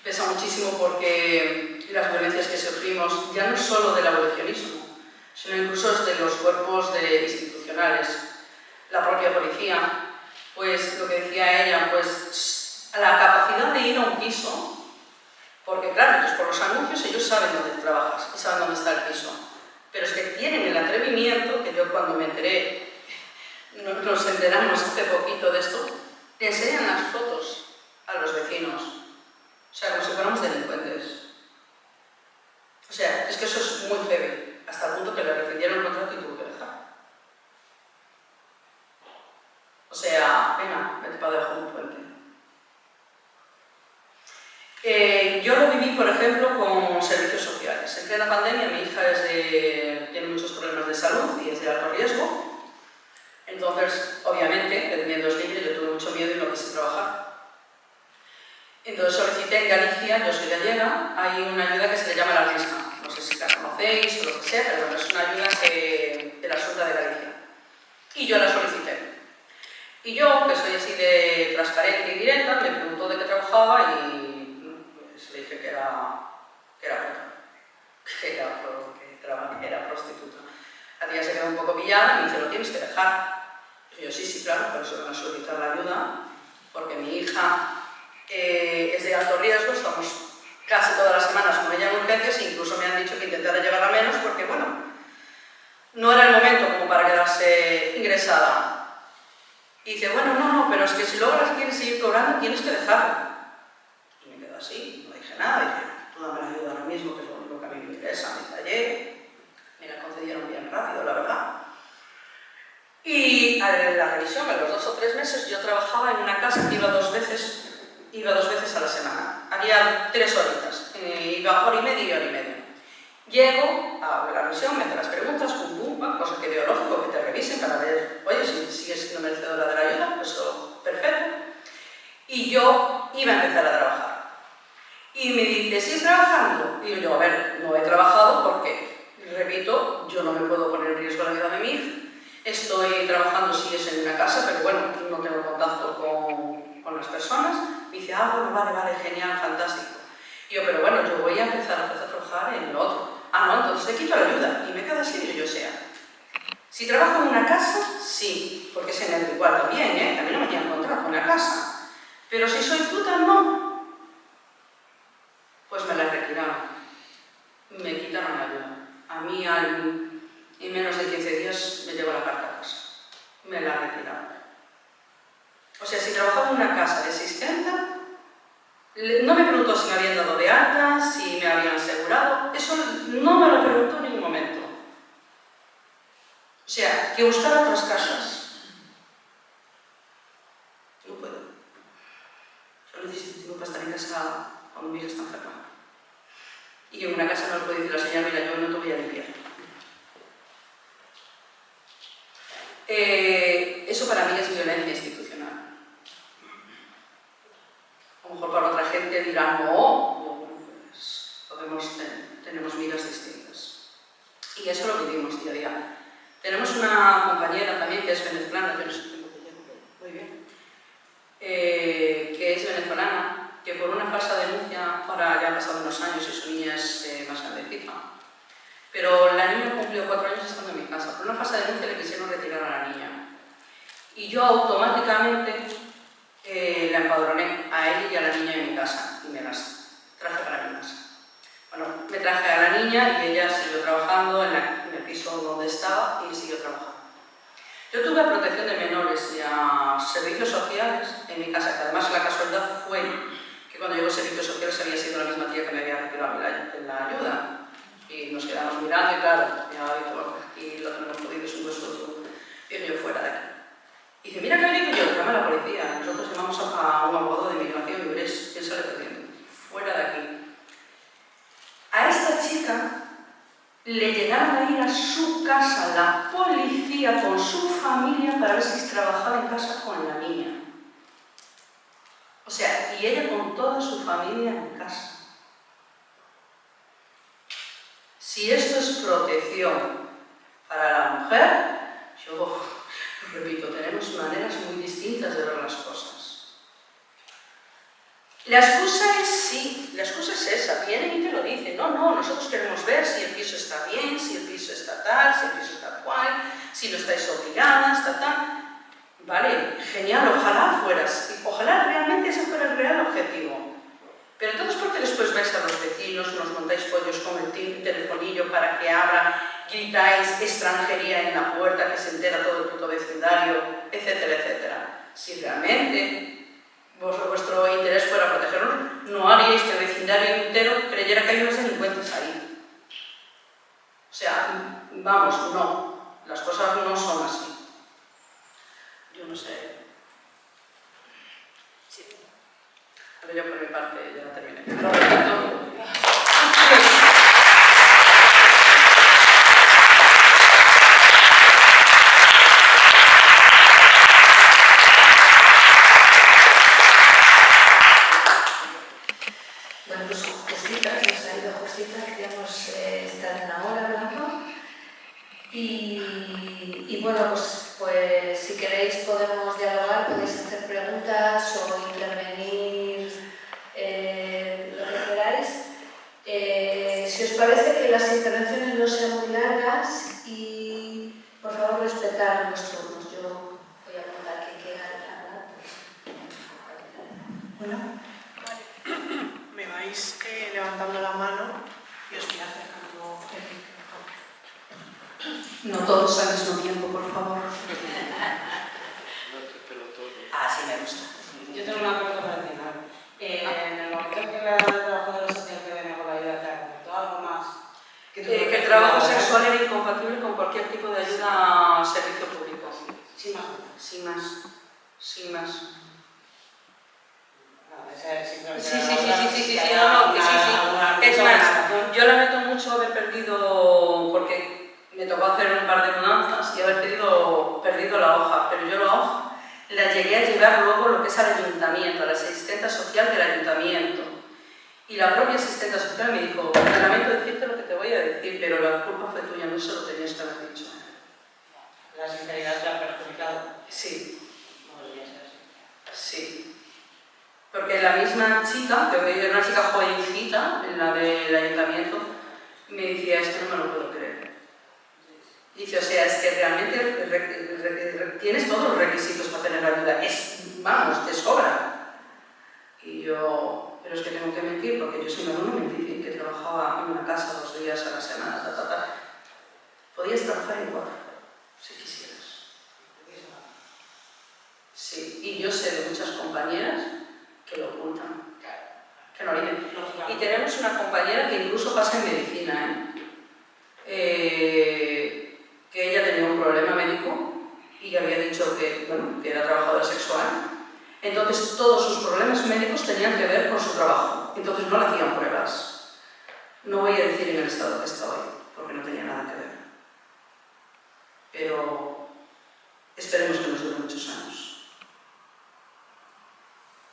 pesa muchísimo porque las violencias que sufrimos ya no es solo del abolicionismo, sino incluso de los cuerpos institucionales, la propia policía, pues lo que decía ella, pues la capacidad de ir a un piso, porque claro, pues por los anuncios ellos saben dónde trabajas y saben dónde está el piso, pero es que tienen el atrevimiento, que yo cuando me enteré, nos enteramos hace poquito de esto, le enseñan las fotos a los vecinos, o sea, como si fuéramos delincuentes. O sea, es que eso es muy heavy, hasta el punto que le rescindieron el contrato y tuvo que dejar. O sea, venga, vete para debajo de un puente. Yo lo viví, por ejemplo, con servicios sociales. En plena pandemia, mi hija tiene muchos problemas de salud y es de alto riesgo. Entonces, obviamente, el miedo es libre, yo tuve mucho miedo y no quise trabajar. Entonces solicité en Galicia, yo soy gallega, hay una ayuda que se le llama la Risma. No sé si la conocéis o lo que sea, pero bueno, es una ayuda de la Xunta de Galicia. Y yo la solicité. Y yo, que soy así de transparente y directa, me preguntó de qué trabajaba y pues, le dije que era prostituta. La tía se quedó un poco pillada y me dice, lo tienes que dejar. Y yo, sí, claro, por eso van a solicitar la ayuda, porque mi hija es de alto riesgo, estamos casi todas las semanas con ella en urgencias e incluso me han dicho que intentara llevarla menos porque, bueno, no era el momento como para quedarse ingresada. Y dice, bueno, no, pero es que si luego las quieres seguir cobrando, tienes que dejarlo. Y me quedo así, no dije nada, dije, tú dame la ayuda ahora mismo, que es lo único que a mí me interesa, me tallé, me la concedieron bien rápido, la verdad. Y a la revisión, a los 2 o 3 meses, yo trabajaba en una casa que iba dos veces a la semana. Había 3 horitas, iba hora y media y hora y media. Llego a la revisión, me hacen las preguntas, cosa que veo lógico, que te revisen para ver, oye, si sigues siendo merecedora de la ayuda, pues eso, perfecto. Y yo iba a empezar a trabajar. Y me dice, ¿sigues trabajando? Y yo, a ver, no he trabajado porque, repito, yo no me puedo poner en riesgo la vida de mi hija. Estoy trabajando, sigues en una casa, pero bueno, no tengo contacto con las personas. Me dice, bueno, vale, genial, fantástico. Y yo, pero bueno, yo voy a empezar a trabajar en lo otro. No, entonces te quito la ayuda. Y me quedo así, y yo, sea. Si trabajo en una casa, sí, porque es en el igual también, también no me tienen contrato en la casa. Pero si soy puta, no. Pues me la retiraron. Me quitaron la ayuda. A mí, en menos de 15 días, me llegó la carta a casa. Me la retiraron. O sea, si trabajaba en una casa de asistenta, no me preguntó si me habían dado de alta, si me habían asegurado. Eso no me lo preguntó en ningún momento. O sea, que buscar otras casas. No puedo. Yo necesito tiempo para estar en casa cuando mi hija está enferma. Y en una casa no le puedo decir a la señora, mira, yo no te voy a limpiar. Eso para mí es violencia institucional. A lo mejor para otra gente dirán, no, pues tenemos miras distintas. Y eso lo vivimos día a día. Tenemos una compañera también que es venezolana, yo no sé cómo te llamo, muy bien, que es venezolana, que por una falsa denuncia, ahora ya han pasado unos años y su niña es más grandecita, pero la niña cumplió 4 años estando en mi casa. Por una falsa denuncia le quisieron retirar a la niña. Y yo automáticamente la empadroné a él y a la niña en mi casa y me las traje para mi casa. Bueno, me traje a la niña y ella siguió trabajando en el piso donde estaba y siguió trabajando. Yo tuve a protección de menores y a servicios sociales en mi casa, que además la casualidad fue que cuando llegó a servicios sociales había sido la misma tía que me había retirado la ayuda. Y nos quedamos mirando y claro, aquí lo que no hemos podido es un beso. Y yo, fuera de aquí. Y dice, mira que he venido yo, llama a la policía. Nosotros llamamos a un abogado de inmigración y veréis quién sale perdiendo. Fuera de aquí. A esta chica le llegaron a ir a su casa la policía con su familia para ver si trabajaba en casa con la niña. O sea, y ella con toda su familia en casa. Si esto es protección para la mujer, yo repito, tenemos maneras muy distintas de ver las cosas. La excusa es sí, la excusa es esa, vienen y te lo dicen. No, nosotros queremos ver si el piso está bien, si el piso está tal, si el piso está cual, si no estáis obligadas, está tal. Vale, genial, ojalá realmente ese fuera el real objetivo. Pero entonces, ¿por qué después vais a los vecinos, nos montáis pollos con el telefonillo para que abra, gritáis extranjería en la puerta, que se entera todo el puto vecindario, etcétera, etcétera? Si realmente vuestro interés fuera protegernos, no haríais que el vecindario entero creyera que hay unos delincuentes ahí. O sea, vamos, no, las cosas no son así. Yo no sé. Sí. A ver, yo por mi parte ya terminé. Lo repito. Bueno, pues justitas, nos ha ido justita, queríamos estar en la hora hablando. Y bueno, pues si queréis podemos dialogar, podéis hacer preguntas o intervenir, lo que queráis. Si os parece que las intervenciones no sean muy largas y por favor respetar los turnos. Yo voy a contar que quiera hablar. Bueno. Me vais levantando la mano y os voy acercando el micrófono. No todos al mismo tiempo, por favor. Así me gusta. Yo tengo una pregunta para ti, ¿no? En el momento en que la trabajadora social que denegó la ayuda te comentó algo más. Que el trabajo sexual era incompatible con cualquier tipo de ayuda a servicio público. Sin más. Sin más. Sin más. Sí, Es más, yo lamento mucho haber perdido, porque me tocó hacer un par de mudanzas y haber perdido la hoja, pero yo la hoja la llegué a llevar luego lo que es al ayuntamiento, a la asistenta social del ayuntamiento. Y la propia asistenta social me dijo, lamento decirte lo que te voy a decir, pero la culpa fue tuya, no se lo tenías que haber dicho. La sinceridad te ha perjudicado. Sí. No debería ser así. Sí. Porque la misma chica, que era una chica jovencita, la del ayuntamiento, me decía, esto no me lo puedo creer. Dice, o sea, es que realmente tienes todos los requisitos para tener ayuda. Vamos, te sobra. Y yo, pero es que tengo que mentir, porque yo sí me no mentí, que trabajaba en una casa 2 días a la semana, Podías trabajar en 4, si quisieras. Sí, y yo sé de muchas compañeras que lo ocultan, que no lo dicen. Y tenemos una compañera que incluso pasa en medicina, que ella tenía un problema médico y había dicho que, bueno, que era trabajadora sexual. Entonces todos sus problemas médicos tenían que ver con su trabajo, entonces no le hacían pruebas. No voy a decir en el estado que está hoy, porque no tenía nada que ver. Pero esperemos que nos dure muchos años.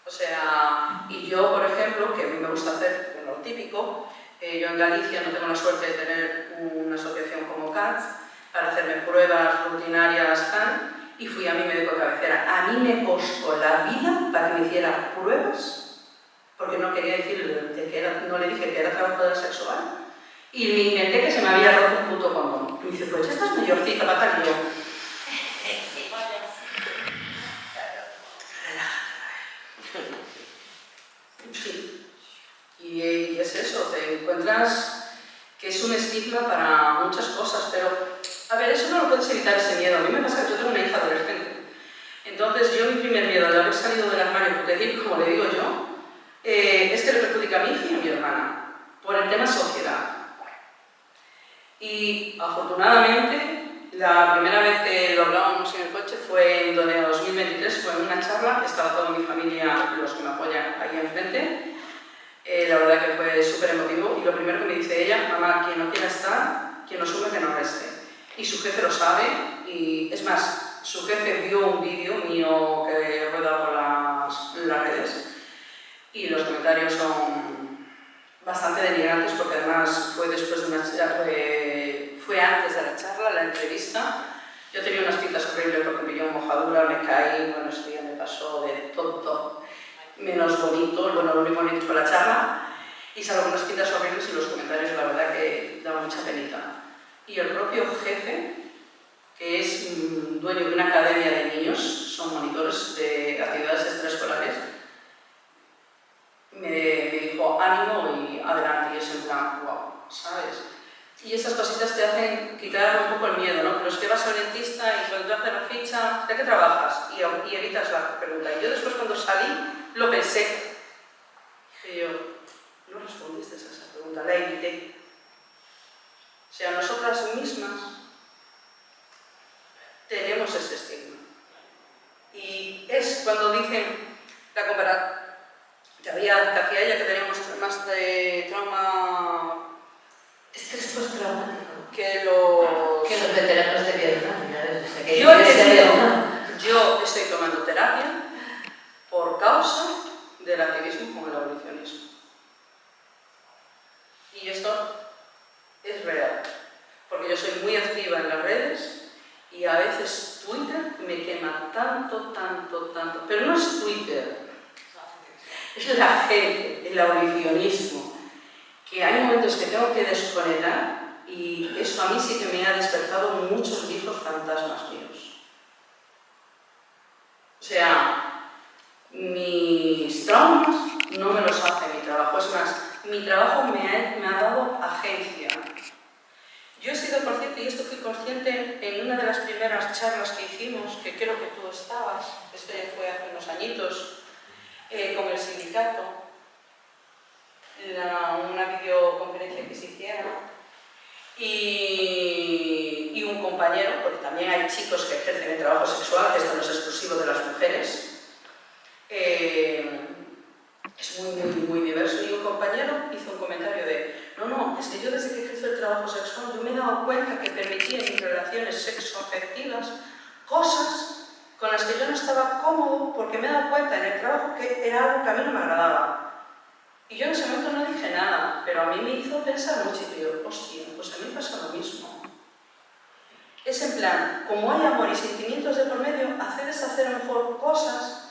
O sea, y yo, por ejemplo, que a mí me gusta hacer lo típico, yo en Galicia no tengo la suerte de tener una asociación como CATS para hacerme pruebas rutinarias tal, y fui a mi médico de cabecera. A mí me costó la vida para que me hiciera pruebas, porque no quería decirle no le dije que era trabajadora sexual, y me inventé que se me había roto un puto condón. Y me dice, pues ya estás mayorcita, pata, y yo. Sí. Y es eso, te encuentras que es un estigma para muchas cosas, pero a ver, eso no lo puedes evitar, ese miedo. A mí me pasa que yo tengo una hija adolescente. Entonces yo mi primer miedo de haber salido del armario, porque decir, como le digo yo, es que le perjudica a mi hija y a mi hermana, por el tema sociedad. Y afortunadamente, la primera vez que lo hablábamos en el coche fue en el 2023, fue en una charla, estaba toda mi familia, los que me apoyan ahí enfrente. La verdad que fue súper emotivo y lo primero que me dice ella, mamá, quien no quiera estar, quien no sube que no reste. Y su jefe lo sabe y es más, su jefe vio un vídeo mío que rueda por las redes y los comentarios son bastante denigrantes, porque además fue después de fue antes de la charla, la entrevista. Yo tenía unas pintas horribles porque me pilló mojadura, me caí, bueno, ese día me pasó de todo, menos bonito, bueno, lo único bonito fue la charla, y salvo unas pintas horribles y los comentarios, la verdad que daban mucha penita. Y el propio jefe, que es dueño de una academia de niños, son monitores de actividades extraescolares, me dijo ánimo y adelante, y es en plan, wow, ¿sabes? Y esas cositas te hacen quitar un poco el miedo, ¿no? Pero es que vas al dentista y cuando te haces la ficha, ¿de qué trabajas? Y evitas la pregunta. Y yo después cuando salí lo pensé. Dije yo, no respondiste a esa pregunta, la evité. O sea, nosotras mismas tenemos ese estigma. Y es cuando dicen la comparación que hacía ella, que teníamos más de trauma. Estrés postraumático. Que los veteranos de Vietnam. Yo estoy tomando terapia por causa del activismo con el abolicionismo. Y esto es real, porque yo soy muy activa en las redes y a veces Twitter me quema tanto, pero no es Twitter, es la gente, el abolicionismo, que hay momentos que tengo que desconectar y eso a mí sí que me ha despertado muchos viejos fantasmas míos. O sea, mis traumas no me los hace mi trabajo, es más, mi trabajo me ha dado agencia. Yo he sido consciente, y esto fui consciente en una de las primeras charlas que hicimos, que creo que tú estabas, esto ya fue hace unos añitos, con el sindicato, una videoconferencia que se hiciera, y un compañero, porque también hay chicos que ejercen el trabajo sexual, que esto no es exclusivo de las mujeres, es muy diverso, y un compañero hizo un comentario de no, es que yo desde que ejerzo el trabajo sexual yo me he dado cuenta que permitía en mis relaciones sexoafectivas cosas con las que yo no estaba cómodo porque me he dado cuenta en el trabajo que era algo que a mí no me agradaba. Y yo en ese momento no dije nada, pero a mí me hizo pensar mucho y digo, hostia, pues a mí pasa lo mismo. Es en plan, como hay amor y sentimientos de por medio, accedes a hacer a lo mejor cosas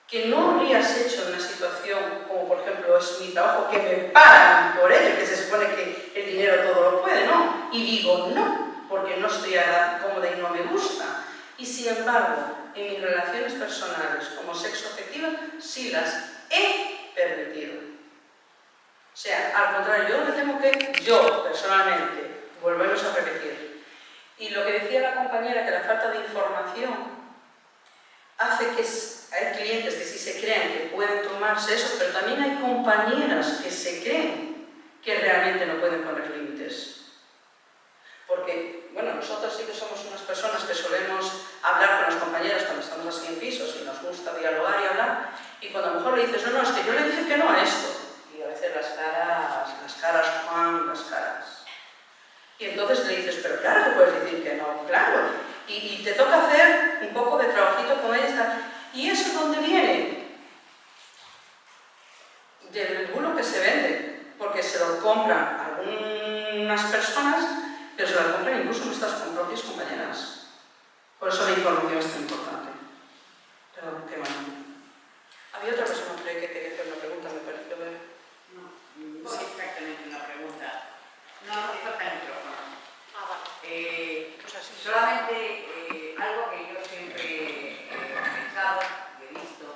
que no habrías hecho en una situación como por ejemplo es mi trabajo, que me pagan por ello, que se supone que el dinero todo lo puede, ¿no? Y digo no, porque no estoy cómoda y no me gusta. Y sin embargo, en mis relaciones personales como sexoafectivas, sí las he permitido. O sea, al contrario, yo me temo que yo, personalmente, volvemos a repetir. Y lo que decía la compañera, que la falta de información hace que hay clientes que sí se creen que pueden tomarse eso, pero también hay compañeras que se creen que realmente no pueden poner límites. Porque, bueno, nosotros sí que somos unas personas que solemos hablar con las compañeras cuando estamos así en pisos y nos gusta dialogar y hablar, y cuando a lo mejor le dices, no, es que yo le dije que no a esto, y a veces las caras, Juan, las caras. Y entonces le dices, pero claro que puedes decir que no, claro. Y te toca hacer un poco de trabajito con ella. ¿Y eso dónde viene? Del bulo que se vende, porque se lo compran algunas personas, pero se lo compran incluso nuestras propias compañeras. Por eso la información es tan importante. Perdón, qué mal. Había otra persona por ahí que quería hacer una pregunta, me pareció ver. No exactamente una pregunta. No, toca el micrófono. Solamente algo que yo siempre he pensado y he visto,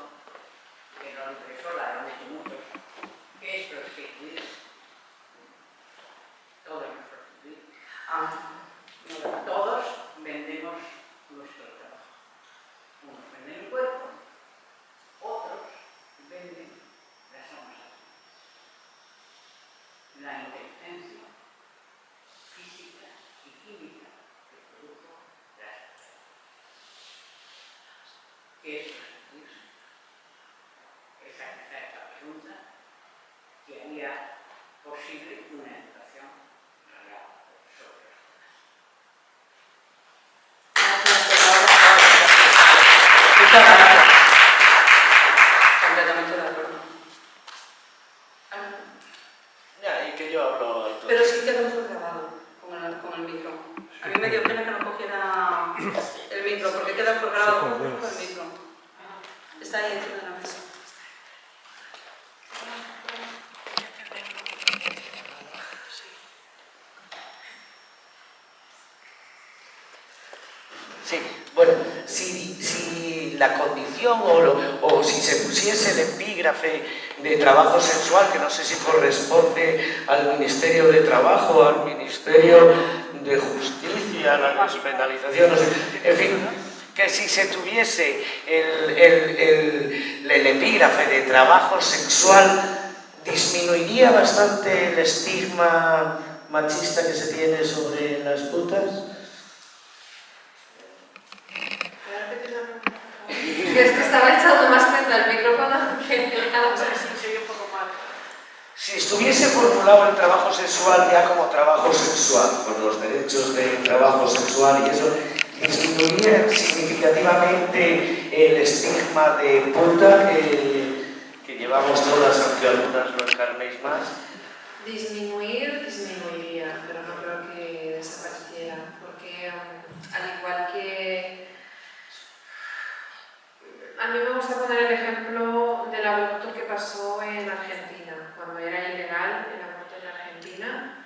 que no lo impresola, lo han hecho muchos, que es prostituir. Todos nos prostituimos. Todos vendemos nuestro trabajo. Unos venden el cuerpo, otros venden las almas. La inteligencia física y química que produjo las mujeres. ¿Qué es prostituirse? Esa es la pregunta que haría posible una educación real sobre los temas. Muchas gracias. Completamente de acuerdo. con el micro. A mí me dio pena que no cogiera el micro, porque queda grabado con el micro. Está ahí encima de la mesa. Sí, bueno, si la condición o si se pusiese el epígrafe de trabajo sexual, que no sé si corresponde al Ministerio de Trabajo, al Ministerio de Justicia, a la despenalización, no sé, en fin, que si se tuviese el epígrafe de trabajo sexual, disminuiría bastante el estigma machista que se tiene sobre las putas. Es que estaba echando más cuenta el micrófono que No sé si se oye un poco mal. Si estuviese formulado el trabajo sexual ya como trabajo sexual, con los derechos de trabajo sexual y eso, disminuiría significativamente el estigma de puta que llevamos todas, aunque algunas lo encarnéis más. disminuiría, pero no creo que desapareciera, porque al igual que... A mí me gusta poner el ejemplo del aborto que pasó en Argentina, cuando era ilegal el aborto en Argentina.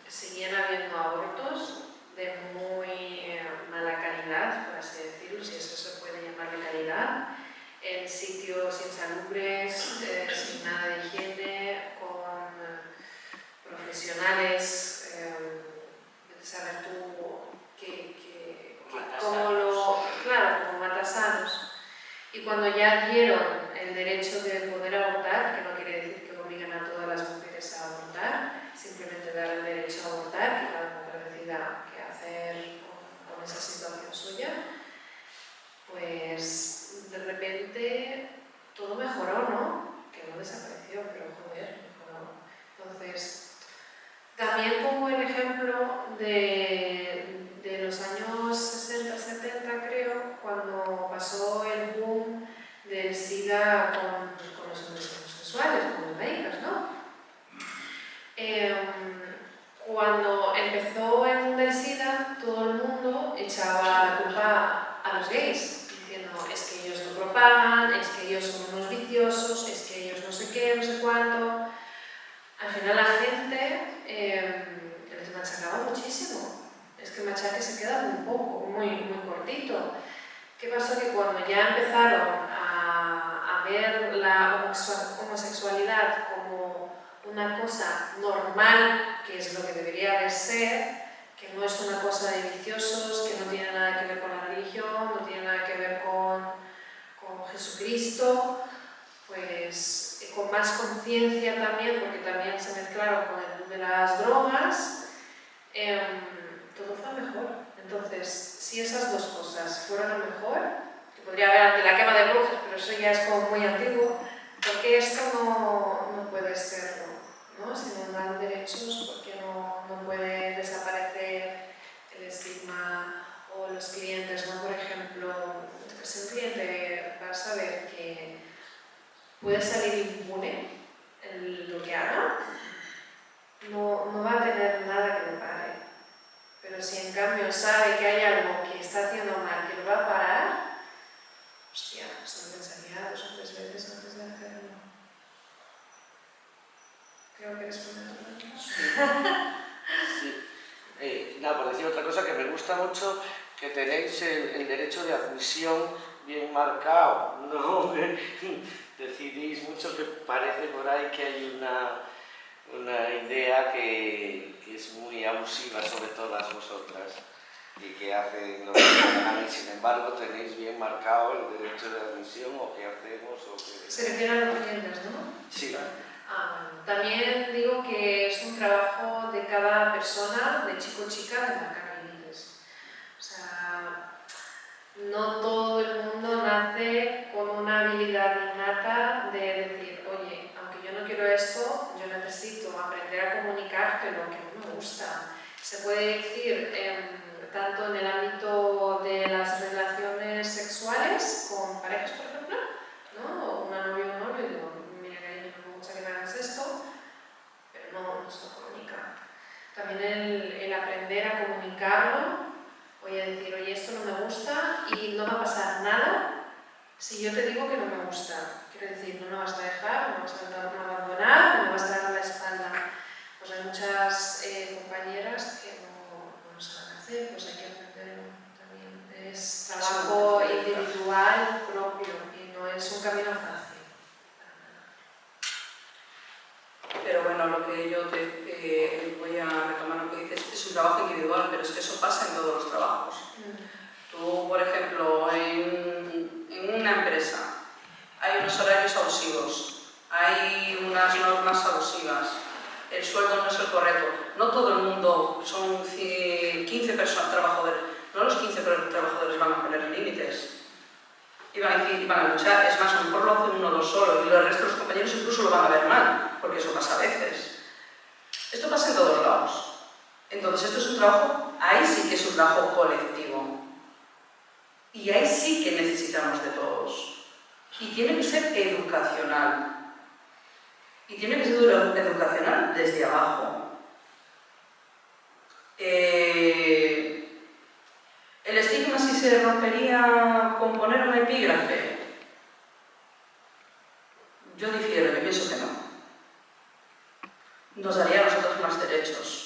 Seguían habiendo abortos de muy mala calidad, por así decirlo, si eso se puede llamar de calidad, en sitios insalubres, sin nada de higiene, con profesionales, saber tú cómo lo... Claro, como matasanos. Y cuando ya dieron el derecho de poder abortar, que no quiere decir que obliguen a todas las mujeres a abortar, simplemente dar el derecho a abortar, que cada mujer decida qué hacer con esa situación suya, pues de repente todo mejoró, ¿no? Que no desapareció, pero joder, mejoró. Entonces, también pongo el ejemplo de los años 60, 70, creo, cuando pasó el boom del SIDA con los hombres homosexuales, con los médicos, ¿no? Cuando empezó el boom del SIDA, todo el mundo echaba la culpa a los gays, diciendo, es que ellos lo propagan, es que ellos son unos viciosos, es que ellos no sé qué, no sé cuánto. Al final la gente les machacaba muchísimo. Es que el machaque se queda muy poco, muy cortito. ¿Qué pasó? Que cuando ya empezaron a ver la homosexualidad como una cosa normal, que es lo que debería de ser, que no es una cosa de viciosos, que no tiene nada que ver con la religión, no tiene nada que ver con Jesucristo, pues con más conciencia también, porque también se mezclaron con el mundo de las drogas, todo fue mejor. Entonces, si esas dos cosas fueron lo mejor, que podría haber ante la quema de brujas, pero eso ya es como muy antiguo, porque esto no puede serlo, ¿no? Si nos dan derechos, porque no puede desaparecer el estigma o los clientes, ¿no? Por ejemplo, si un cliente va a saber que puede salir impune en lo que haga, no va a tener nada que le pare. Pero si en cambio sabe que hay algo que está haciendo mal, que lo va a parar, hostia, se lo pensaría 2 o 3 veces antes de hacerlo. Creo que respondemos. Sí. Nada, por decir otra cosa, que me gusta mucho que tenéis el derecho de admisión bien marcado, ¿no? Decidís mucho, que parece por ahí que hay una idea que es muy abusiva sobre todas vosotras y que hace lo que hagan, y sin embargo tenéis bien marcado el derecho de admisión, o qué hacemos, o qué... Se refiere a los clientes, ¿no? Sí. También digo que es un trabajo de cada persona, de chico o chica, de marcar límites. O sea, no todo el mundo nace con una habilidad innata de decir, oye, aunque yo no quiero esto, yo necesito aprender a comunicarte lo que no me gusta. Se puede decir tanto en el ámbito de las relaciones sexuales con parejas, por ejemplo, ¿no? Una novia o un novio, digo, mira, cariño, no me gusta que me hagas esto, pero no se lo comunica. También el aprender a comunicarlo, voy a decir, oye, esto no me gusta y no va a pasar nada si yo te digo que no me gusta. Quiero decir, no me vas a dejar, no me vas a abandonar, no me vas a dar la espalda. Pues hay muchas compañeras que no saben hacer, pues hay que aprenderlo también. Es trabajo individual propio y no es un camino fácil. Pero bueno, lo que yo te voy a retomar lo que dices, es un trabajo individual, pero es que eso pasa en todos los trabajos. Tú, por ejemplo, en una empresa hay unos horarios abusivos, hay unas normas abusivas, el sueldo no es el correcto. No todo el mundo, son 15 personas, trabajadores, no los 15 trabajadores van a poner límites. Y van a luchar, es más, a lo mejor lo hace uno o dos solo y los restos de los compañeros incluso lo van a ver mal, porque eso pasa a veces. Esto pasa en todos lados. Entonces esto es un trabajo, ahí sí que es un trabajo colectivo. Y ahí sí que necesitamos de todos. Y tiene que ser educacional. Y tiene que ser educacional desde abajo. ¿El estigma sí se rompería con poner un epígrafe? Yo difiero, yo pienso que no. Nos daría a nosotros más derechos.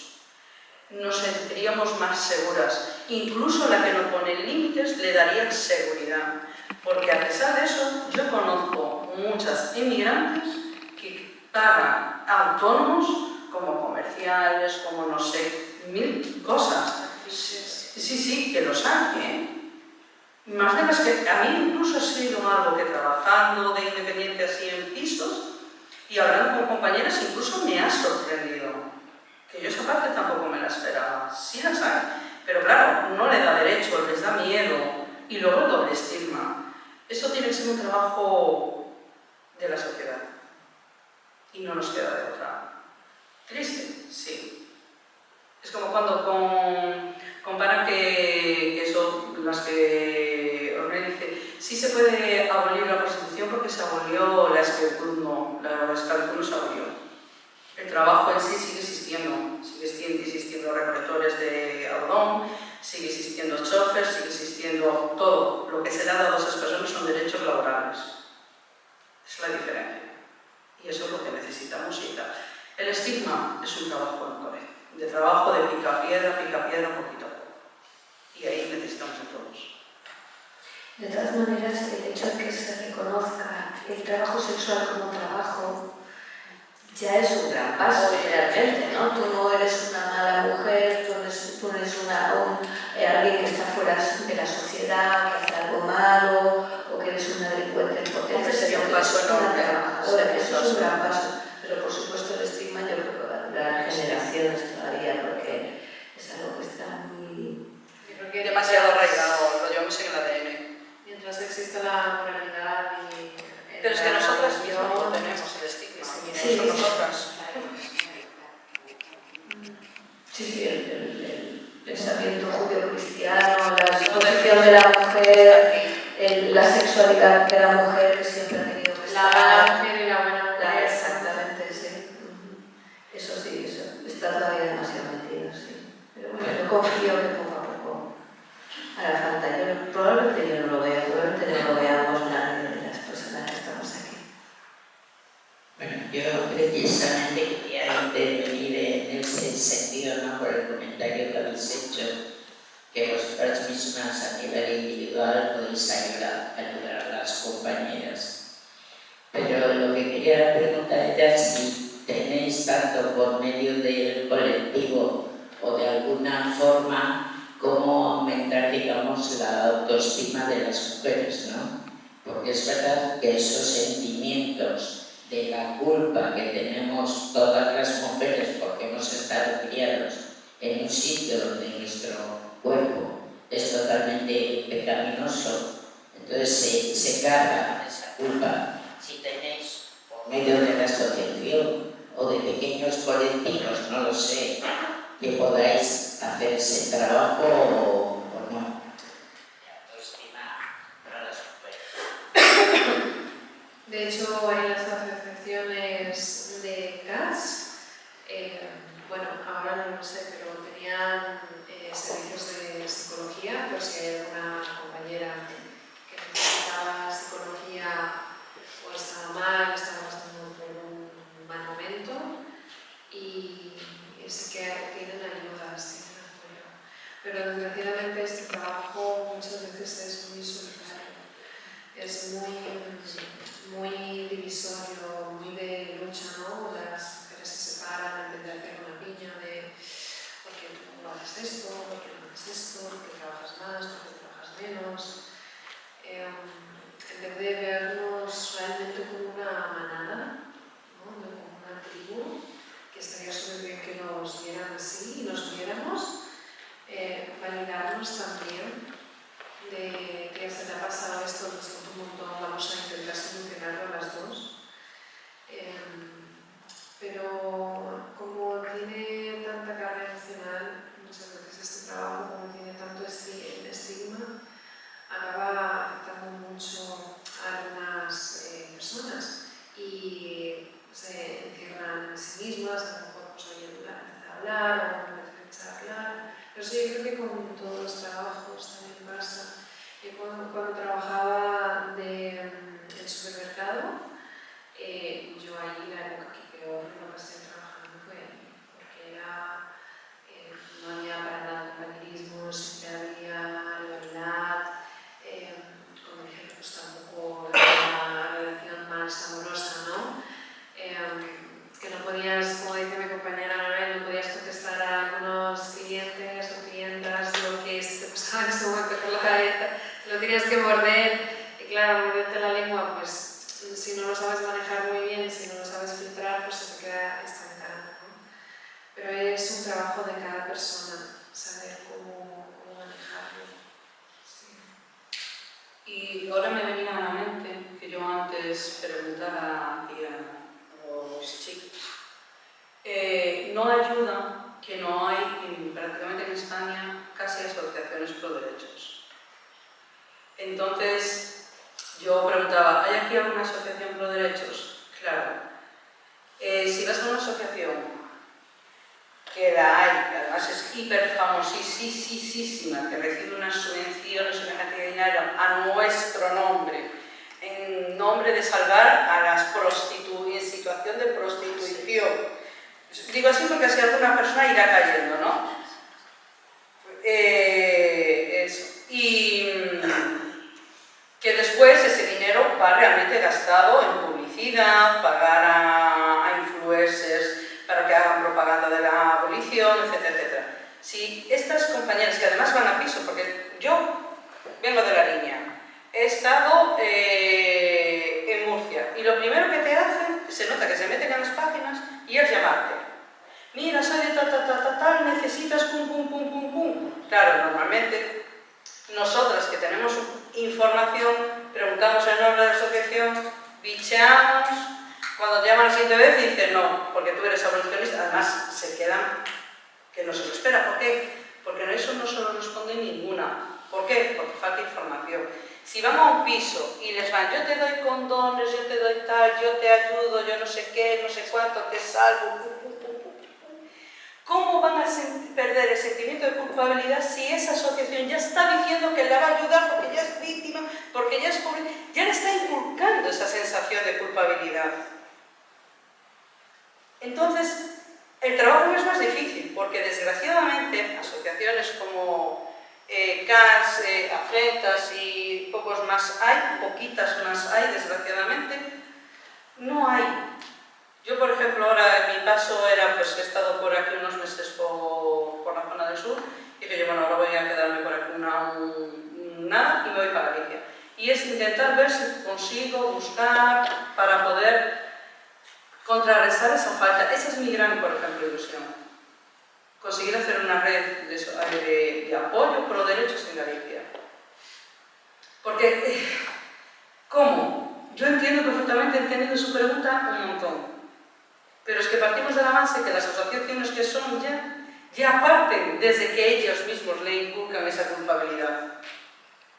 Nos sentiríamos más seguras. Incluso la que no pone límites le daría seguridad. Porque a pesar de eso, yo conozco muchas inmigrantes que pagan autónomos como comerciales, como no sé, 1000 cosas. Sí, que los hay, ¿eh? Más de las que a mí incluso ha sido algo que trabajando de independiente así en pisos y hablando con compañeras incluso me ha sorprendido. Que yo esa parte tampoco me la esperaba. Sí las hay, pero claro, no le da derecho, les da miedo y luego el doble estigma. Esto tiene que ser un trabajo de la sociedad y no nos queda de otra. ¿Triste? Sí. Es como cuando comparan que son las que organice. Sí se puede abolir la prostitución porque se abolió la esclavitud, no, la esclavitud no se abolió. El trabajo en sí sigue existiendo recolectores de algodón, sigue existiendo chofer, sigue existiendo todo. Lo que se le ha dado a esas personas son derechos laborales. Esa es la diferencia. Y eso es lo que necesitamos y tal. El estigma es un trabajo incorrecto. De trabajo de pica piedra, poquito a poco. Y ahí necesitamos de todos. De todas maneras, el hecho de que se reconozca el trabajo sexual como trabajo ya es un gran paso realmente, ¿no? Tú no eres una mala mujer, tú no eres alguien que está fuera de la sociedad, que hace algo malo, o que eres una delincuente potente. Sería un paso enorme. Eso es un gran paso. Pero por supuesto el estigma yo creo que va a durar generaciones todavía, porque es algo que está muy... Demasiado arraigado, lo llevamos en el ADN. Mientras exista la moralidad y... Pero es que nosotras mismas no tenemos el estigma, Sí, son nosotras. Sí, el pensamiento judío-cristiano, la exposición de la mujer, la sexualidad de la mujer que siempre ha tenido que estar... La mujer y la buena mujer. Exactamente, sí. Eso sí, eso está todavía demasiado metido, sí. Pero bueno, yo confío que poco a poco hará falta. Probablemente yo no lo vea, probablemente no lo veamos nadie de las personas que estamos aquí. Bueno, yo precisamente quería intervenir en ese sentido, no por el comentario que habéis hecho, que vosotras mismas a nivel individual podéis ayudar a las compañeras. Pero lo que quería preguntar era si tenéis tanto por medio del colectivo o de alguna forma cómo aumentar, digamos, la autoestima de las mujeres, ¿no? Porque es verdad que esos sentimientos de la culpa que tenemos todas las mujeres porque hemos estado criados en un sitio donde nuestro cuerpo es totalmente pecaminoso, entonces se carga esa culpa. Si tenéis por medio de la asociación o de pequeños colectivos, no lo sé, que podáis hacer ese trabajo o no. De hecho, en las asociaciones de CAS, bueno, ahora no sé que tienen ayudas, tienen apoyo. Pero desgraciadamente este trabajo muchas veces es muy solitario, es muy divisorio, muy de lucha, ¿no? Las mujeres se separan en vez de hacer una piña de ¿por qué tú no haces esto? ¿Por qué no haces esto? ¿Por qué trabajas más? ¿Por qué trabajas menos? En vez de vernos realmente como una manada, ¿no? Como una tribu, que estaría súper bien que nos vieran así y nos viéramos, validarnos también de que se te ha pasado esto, nos toca un montón, vamos a intentar solucionarlo las dos. Pero como tiene tanta carga emocional, muchas veces este trabajo, como tiene tanto estigma, acaba afectando mucho a algunas personas y se encierran en sí mismas, a lo mejor pues hoy empieza a hablar o no empieza a hablar. Pero sí, yo creo que con todos los trabajos también pasa. Yo cuando trabajaba en supermercado, yo allí la época que peor lo pasé trabajando fue allí, porque no había para nada compañerismo, siempre había rivalidad, con mi jefe pues tampoco era una relación más amorosa, ¿no? Que no podías, como dice mi compañera Anabel, no podías contestar a algunos clientes o clientas lo que te pasaba en ese momento con la cabeza, te lo tenías que morder, y claro, morderte la lengua, pues si no lo sabes manejar muy bien, si no lo sabes filtrar, pues se te queda estancado, ¿no? Pero es un trabajo de cada persona, saber cómo manejarlo. Sí. Y ahora me venía a la mente que yo antes preguntara aquí a los chicos. No ayuda que no hay prácticamente en España casi asociaciones pro derechos. Entonces yo preguntaba, ¿hay aquí alguna asociación pro derechos? Claro. Si vas a una asociación que la hay, además es hiper famosísima, que recibe unas subvenciones, una cantidad de dinero a nuestro nombre, en nombre de salvar a las prostituidas en situación de prostitución. Digo así porque así alguna persona irá cayendo, ¿no? Y que después ese dinero va realmente gastado en publicidad, pagar a influencers para que hagan propaganda de la abolición, etcétera, etcétera. Si estas compañeras, que además van a piso, porque yo vengo de La Riña, he estado en Murcia, y lo primero que te hacen, se nota que se meten en las páginas, y es llamarte. Mira, soy de tal, necesitas pum, pum, pum, pum, pum. Claro, normalmente, nosotras que tenemos información, preguntamos el nombre de la asociación, bicheamos, cuando te llaman la siguiente vez y dicen no, porque tú eres abolicionista, además se quedan que no se lo espera. ¿Por qué? Porque eso no se lo responde ninguna. ¿Por qué? Porque falta información. Si van a un piso y les van, yo te doy condones, yo te doy tal, yo te ayudo, yo no sé qué, no sé cuánto, te salvo, ¿cómo van a perder el sentimiento de culpabilidad si esa asociación ya está diciendo que le va a ayudar porque ya es víctima, porque ya es pobre, ya le está inculcando esa sensación de culpabilidad? Entonces, el trabajo es más difícil porque desgraciadamente asociaciones como CAS, Afrentas y pocos más hay, poquitas más hay, desgraciadamente, no hay. Yo, por ejemplo, ahora mi paso era, pues he estado por aquí unos meses por la zona del sur y dije, bueno, ahora voy a quedarme por aquí nada y me voy para Galicia. Y es intentar ver si consigo buscar para poder contrarrestar esa falta. Esa es mi gran, por ejemplo, ilusión. Conseguir hacer una red de apoyo pro derechos en Galicia. Porque, ¿cómo? Yo entiendo perfectamente, he entendido su pregunta un montón. Pero es que partimos de la base que las asociaciones que son ya parten desde que ellos mismos le inculcan esa culpabilidad.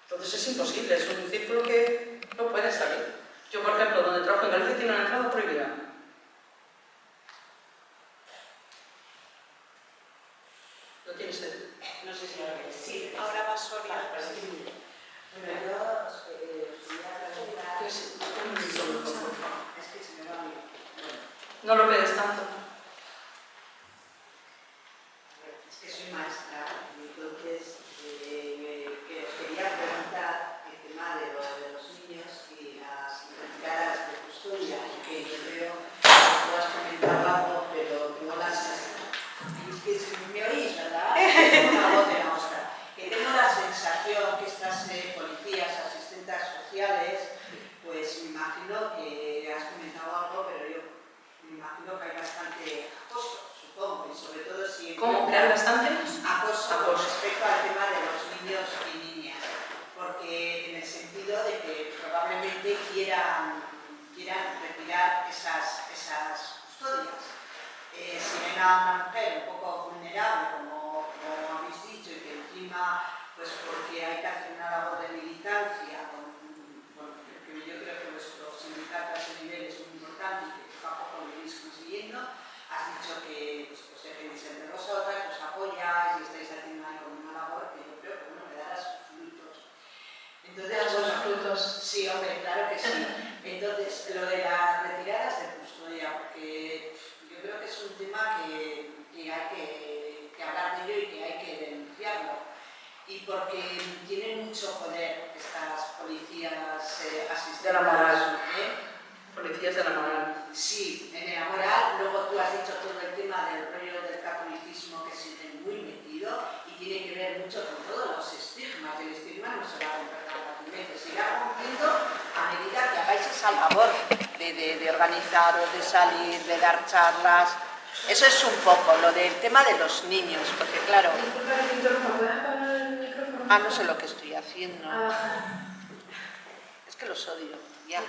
Entonces es imposible, es un círculo que no puede salir. Yo, por ejemplo, donde trabajo en Galicia tiene una entrada prohibida. ¿Lo tienes usted? No sé si ahora que Sí, ahora va Sonia. Bueno, yo es que se me va bien. No lo pegues tanto. que soy maestra, entonces que os quería preguntar el tema de los niños y las retiradas de custodia, que yo creo que tú has comentado algo, pero tengo la sensación, me oís, ¿verdad? Tengo una voz de la ostra, que tengo la sensación que estas policías, asistentes sociales, pues me imagino que has comentado algo, pero yo me imagino que hay bastante acoso, supongo, y sobre todo si... ¿Cómo? ¿Que hay bastante? Acoso con respecto al tema de los niños y niñas, porque en el sentido de que probablemente quieran retirar esas custodias. Si ven a una mujer un poco vulnerable, como habéis dicho, y que encima, pues porque hay que hacer una labor de militancia, porque yo creo que vuestro sindicato a ese nivel es muy importante y que poco a poco lo iréis consiguiendo, has dicho que pues defendéis entre vosotras, os apoyáis y estáis haciendo ahí como una labor que yo creo que me dará sus frutos. Entonces, Sus frutos. Sí, hombre, claro que sí. Entonces, lo de las retiradas de custodia, porque yo creo que es un tema que hay que hablar de ello y que hay que denunciarlo. Y porque tienen mucho poder estas policías asistentes. De la moral. Policías de la moral. Sí, en la moral. Luego tú has dicho todo el tema del rollo del catolicismo que se tiene muy metido y tiene que ver mucho con todos los estigmas. El estigma no se va a romper tan fácilmente, se irá rompiendo a medida que hagáis esa labor de organizaros, de salir, de dar charlas. Eso es un poco lo del tema de los niños, porque claro... Disculpa que te interrumpa, ¿puedes apagar el micrófono? Ah, no sé lo que estoy haciendo. Es que los odio, ya.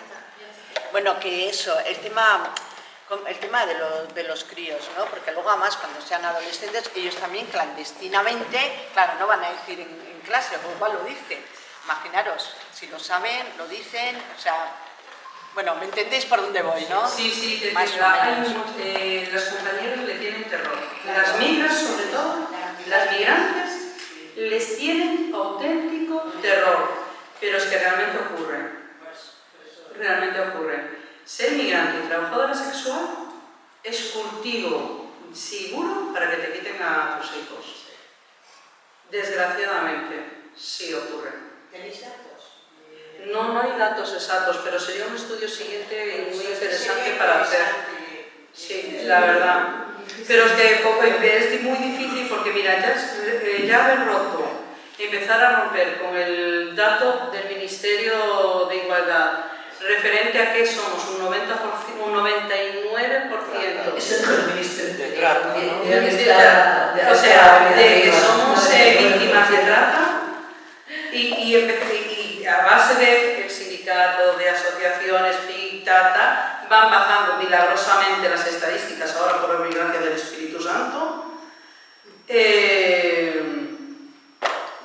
Bueno, que eso, el tema de los críos, ¿no? Porque luego además cuando sean adolescentes, ellos también clandestinamente, claro, no van a decir en clase, o igual lo dicen. Imaginaros, si lo saben, lo dicen, o sea... Bueno, ¿me entendéis por dónde voy, no? Sí, te Más entiendo. o menos. Las compañeras le tienen terror. Las migras, sobre todo, las migrantes, les tienen auténtico terror. Pero es que realmente ocurre. Realmente ocurre. Ser migrante y trabajadora sexual es cultivo seguro para que te quiten a tus hijos. Desgraciadamente, sí ocurre. ¿Tenéis datos? No hay datos exactos, pero sería un estudio siguiente muy interesante para hacer. Sí, la verdad. Pero es que es muy difícil porque, mira, ya haber roto, empezar a romper con el dato del Ministerio de Igualdad, referente a que somos un 99%. Eso es el Ministerio de Trata, ¿no? O sea, de que somos víctimas de trata y a base del sindicato, de asociaciones, van bajando milagrosamente las estadísticas ahora por la migracia del Espíritu Santo.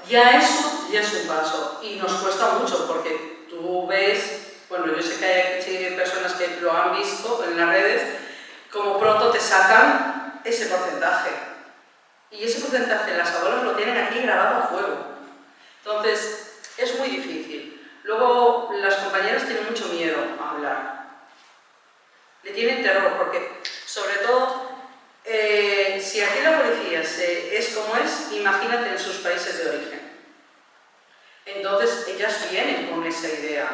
Ya eso ya es un paso y nos cuesta mucho porque tú ves, bueno, yo sé que hay aquí personas que lo han visto en las redes, como pronto te sacan ese porcentaje y ese porcentaje las abuelas lo tienen aquí grabado a fuego. Entonces es muy difícil. Luego las compañeras tienen mucho miedo a hablar, le tienen terror porque sobre todo si aquí la policía es como es, imagínate en sus países de origen. Entonces ellas vienen con esa idea.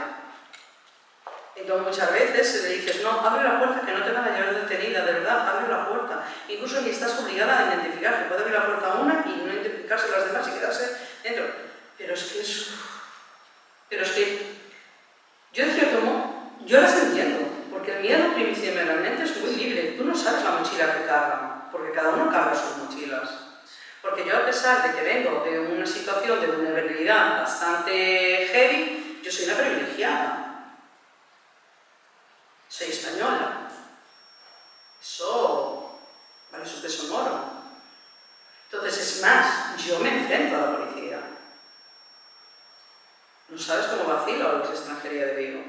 Entonces muchas veces le dices, no, abre la puerta que no te van a llevar detenida, de verdad, abre la puerta. Incluso ni estás obligada a identificarte, puede abrir la puerta a una y no identificarse las demás y quedarse dentro. Pero es que yo de cierto modo, yo las entiendo, porque el miedo primitivamente es muy libre. Tú no sabes la mochila que cargan, porque cada uno carga sus mochilas. Porque yo, a pesar de que vengo de una situación de vulnerabilidad bastante heavy, yo soy una privilegiada. Soy española. Eso vale su peso en oro. Entonces, es más, yo me enfrento a la policía. No sabes cómo vacilo a los extranjería de Vigo.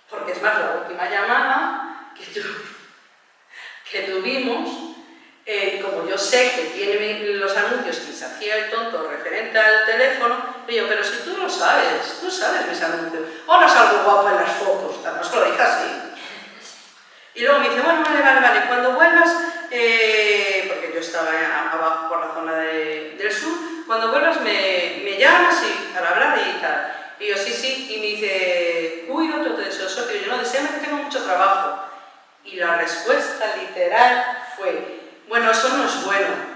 Porque es más, la última llamada que tuvimos, como yo sé que tiene los anuncios que se hacía el tonto referente al teléfono, digo, pero si tú lo sabes, tú sabes mis anuncios. Ahora salgo guapa en las fotos, además lo dije así. Y luego me dice, bueno, vale, cuando vuelvas abajo por la zona del sur. Cuando vuelvas me llamas para hablar y tal. Y yo, sí, y me dice, cuídate, te deseo suerte. Y yo, no, deséame que tengo mucho trabajo. Y la respuesta literal fue, bueno, eso no es bueno.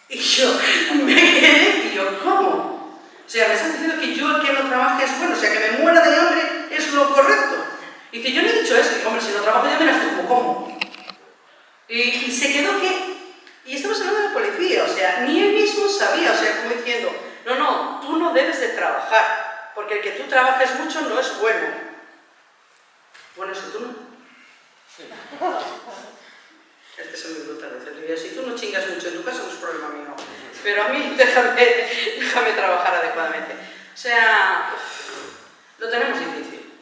Y yo me quedé, y yo, ¿cómo? O sea, me estás diciendo que yo el que no trabaje es bueno, o sea, que me muera de hambre es lo correcto. Y dice, yo no he dicho eso. Y digo, hombre, si no trabajo ya verás tú cómo. Y se quedó que... Y estamos hablando de policía, o sea, ni él mismo sabía, o sea, como diciendo, no, tú no debes de trabajar, porque el que tú trabajes mucho no es bueno. Bueno, si tú no. Este es muy brutal, si tú no chingas mucho en tu casa no es problema mío, pero a mí déjame trabajar adecuadamente. O sea, lo tenemos difícil.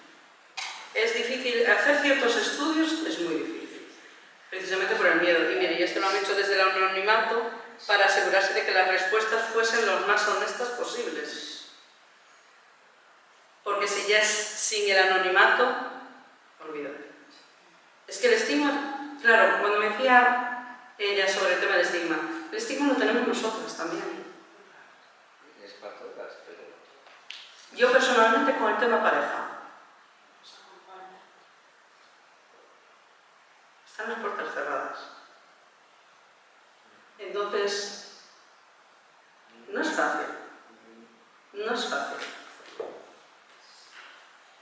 Es difícil, hacer ciertos estudios es muy difícil, precisamente por el miedo. Y mire, y esto lo han hecho desde el anonimato para asegurarse de que las respuestas fuesen los más honestas posibles. Porque si ya es sin el anonimato, olvídate. Es que el estigma, claro, cuando me decía ella sobre el tema del estigma lo tenemos nosotras también. Es para todas, pero... Yo personalmente con el tema pareja. Están las puertas cerradas. Entonces, no es fácil. No es fácil.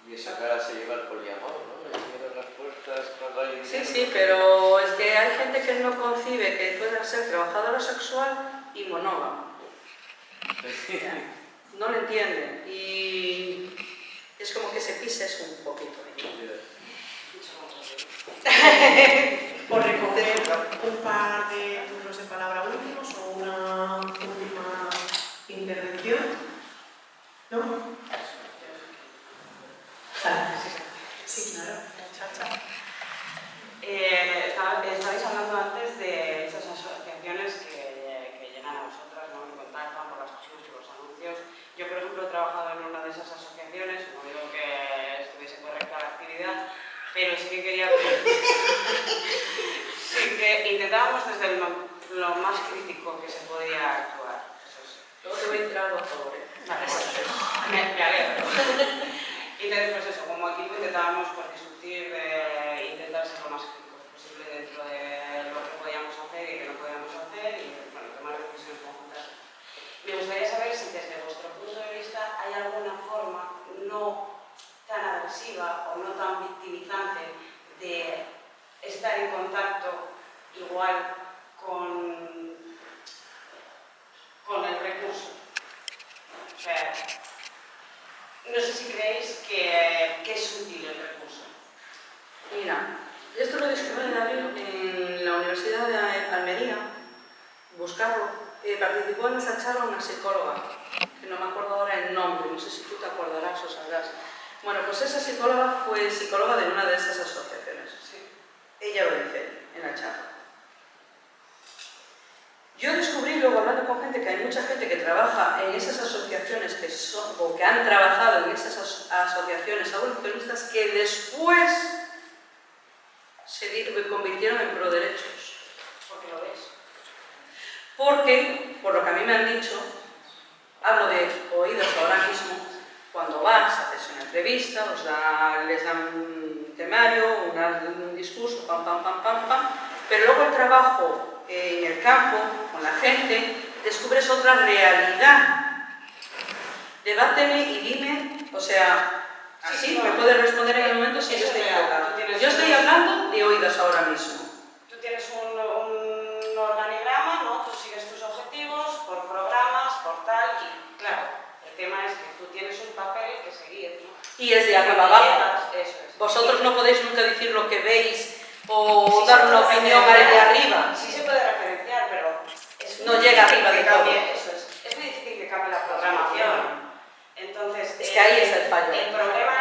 Y esa cara se lleva el poliamor, ¿no? Le cierran las puertas cuando hay... Sí, pero es que hay gente que no concibe que pueda ser trabajadora sexual y monógama. No lo entienden. Y es como que se pisa eso un poquito. Por recoger un par de turnos de palabra últimos o una última intervención. ¿No? Sí, claro. Chacha. Estabais hablando antes de esas asociaciones que llegan a vosotras, ¿no? Que contactan por las cosas, por los anuncios. Yo, por ejemplo, he trabajado en una de esas asociaciones, no digo que estuviese correcta la actividad, pero sí que quería... sí que intentábamos desde lo más crítico que se podía actuar. Eso sí. Luego te voy a entrar algo a favor. Me alegro. Entonces, pues eso, como equipo intentábamos discutir, intentar ser lo más críticos posible dentro de lo que podíamos hacer y que no podíamos hacer y, bueno, tomar decisiones conjuntas. Me gustaría saber si desde vuestro punto de vista hay alguna forma no tan agresiva o no tan victimizante de estar en contacto igual con el recurso. O sea, no sé si creéis que es útil el recurso. Mira, esto lo descubrí en la Universidad de Almería, buscarlo. Participó en esa charla una psicóloga, que no me acuerdo ahora el nombre, no sé si tú te acordarás o sabrás. Bueno, pues esa psicóloga fue psicóloga de una de esas asociaciones. Sí. Ella lo dice en la charla. Yo descubrí luego, hablando con gente, que hay mucha gente que trabaja en esas asociaciones o que han trabajado en esas asociaciones abolicionistas que después se convirtieron en pro-derechos. ¿Por qué lo ves? Porque, por lo que a mí me han dicho, hablo de oídos ahora mismo, cuando vas, haces una entrevista, les dan un temario, un discurso, pam, pero luego el trabajo en el campo, con la gente, descubres otra realidad. Debáteme y dime, o sea, así me puedes responder en el momento si yo estoy equivocado. Yo estoy hablando de oídos ahora mismo. Tú tienes un organigrama, ¿no? Tú sigues tus objetivos por programas, por tal, y claro, el tema es que tú tienes un papel que seguir, ¿no? Y es de arriba abajo. Eso es. Vosotros no podéis nunca decir lo que veis o sí, dar una opinión al de arriba. Sí se puede referenciar, pero no llega arriba de todo. Eso es muy difícil que cambie la programación. Entonces, es que ahí es el fallo. El problema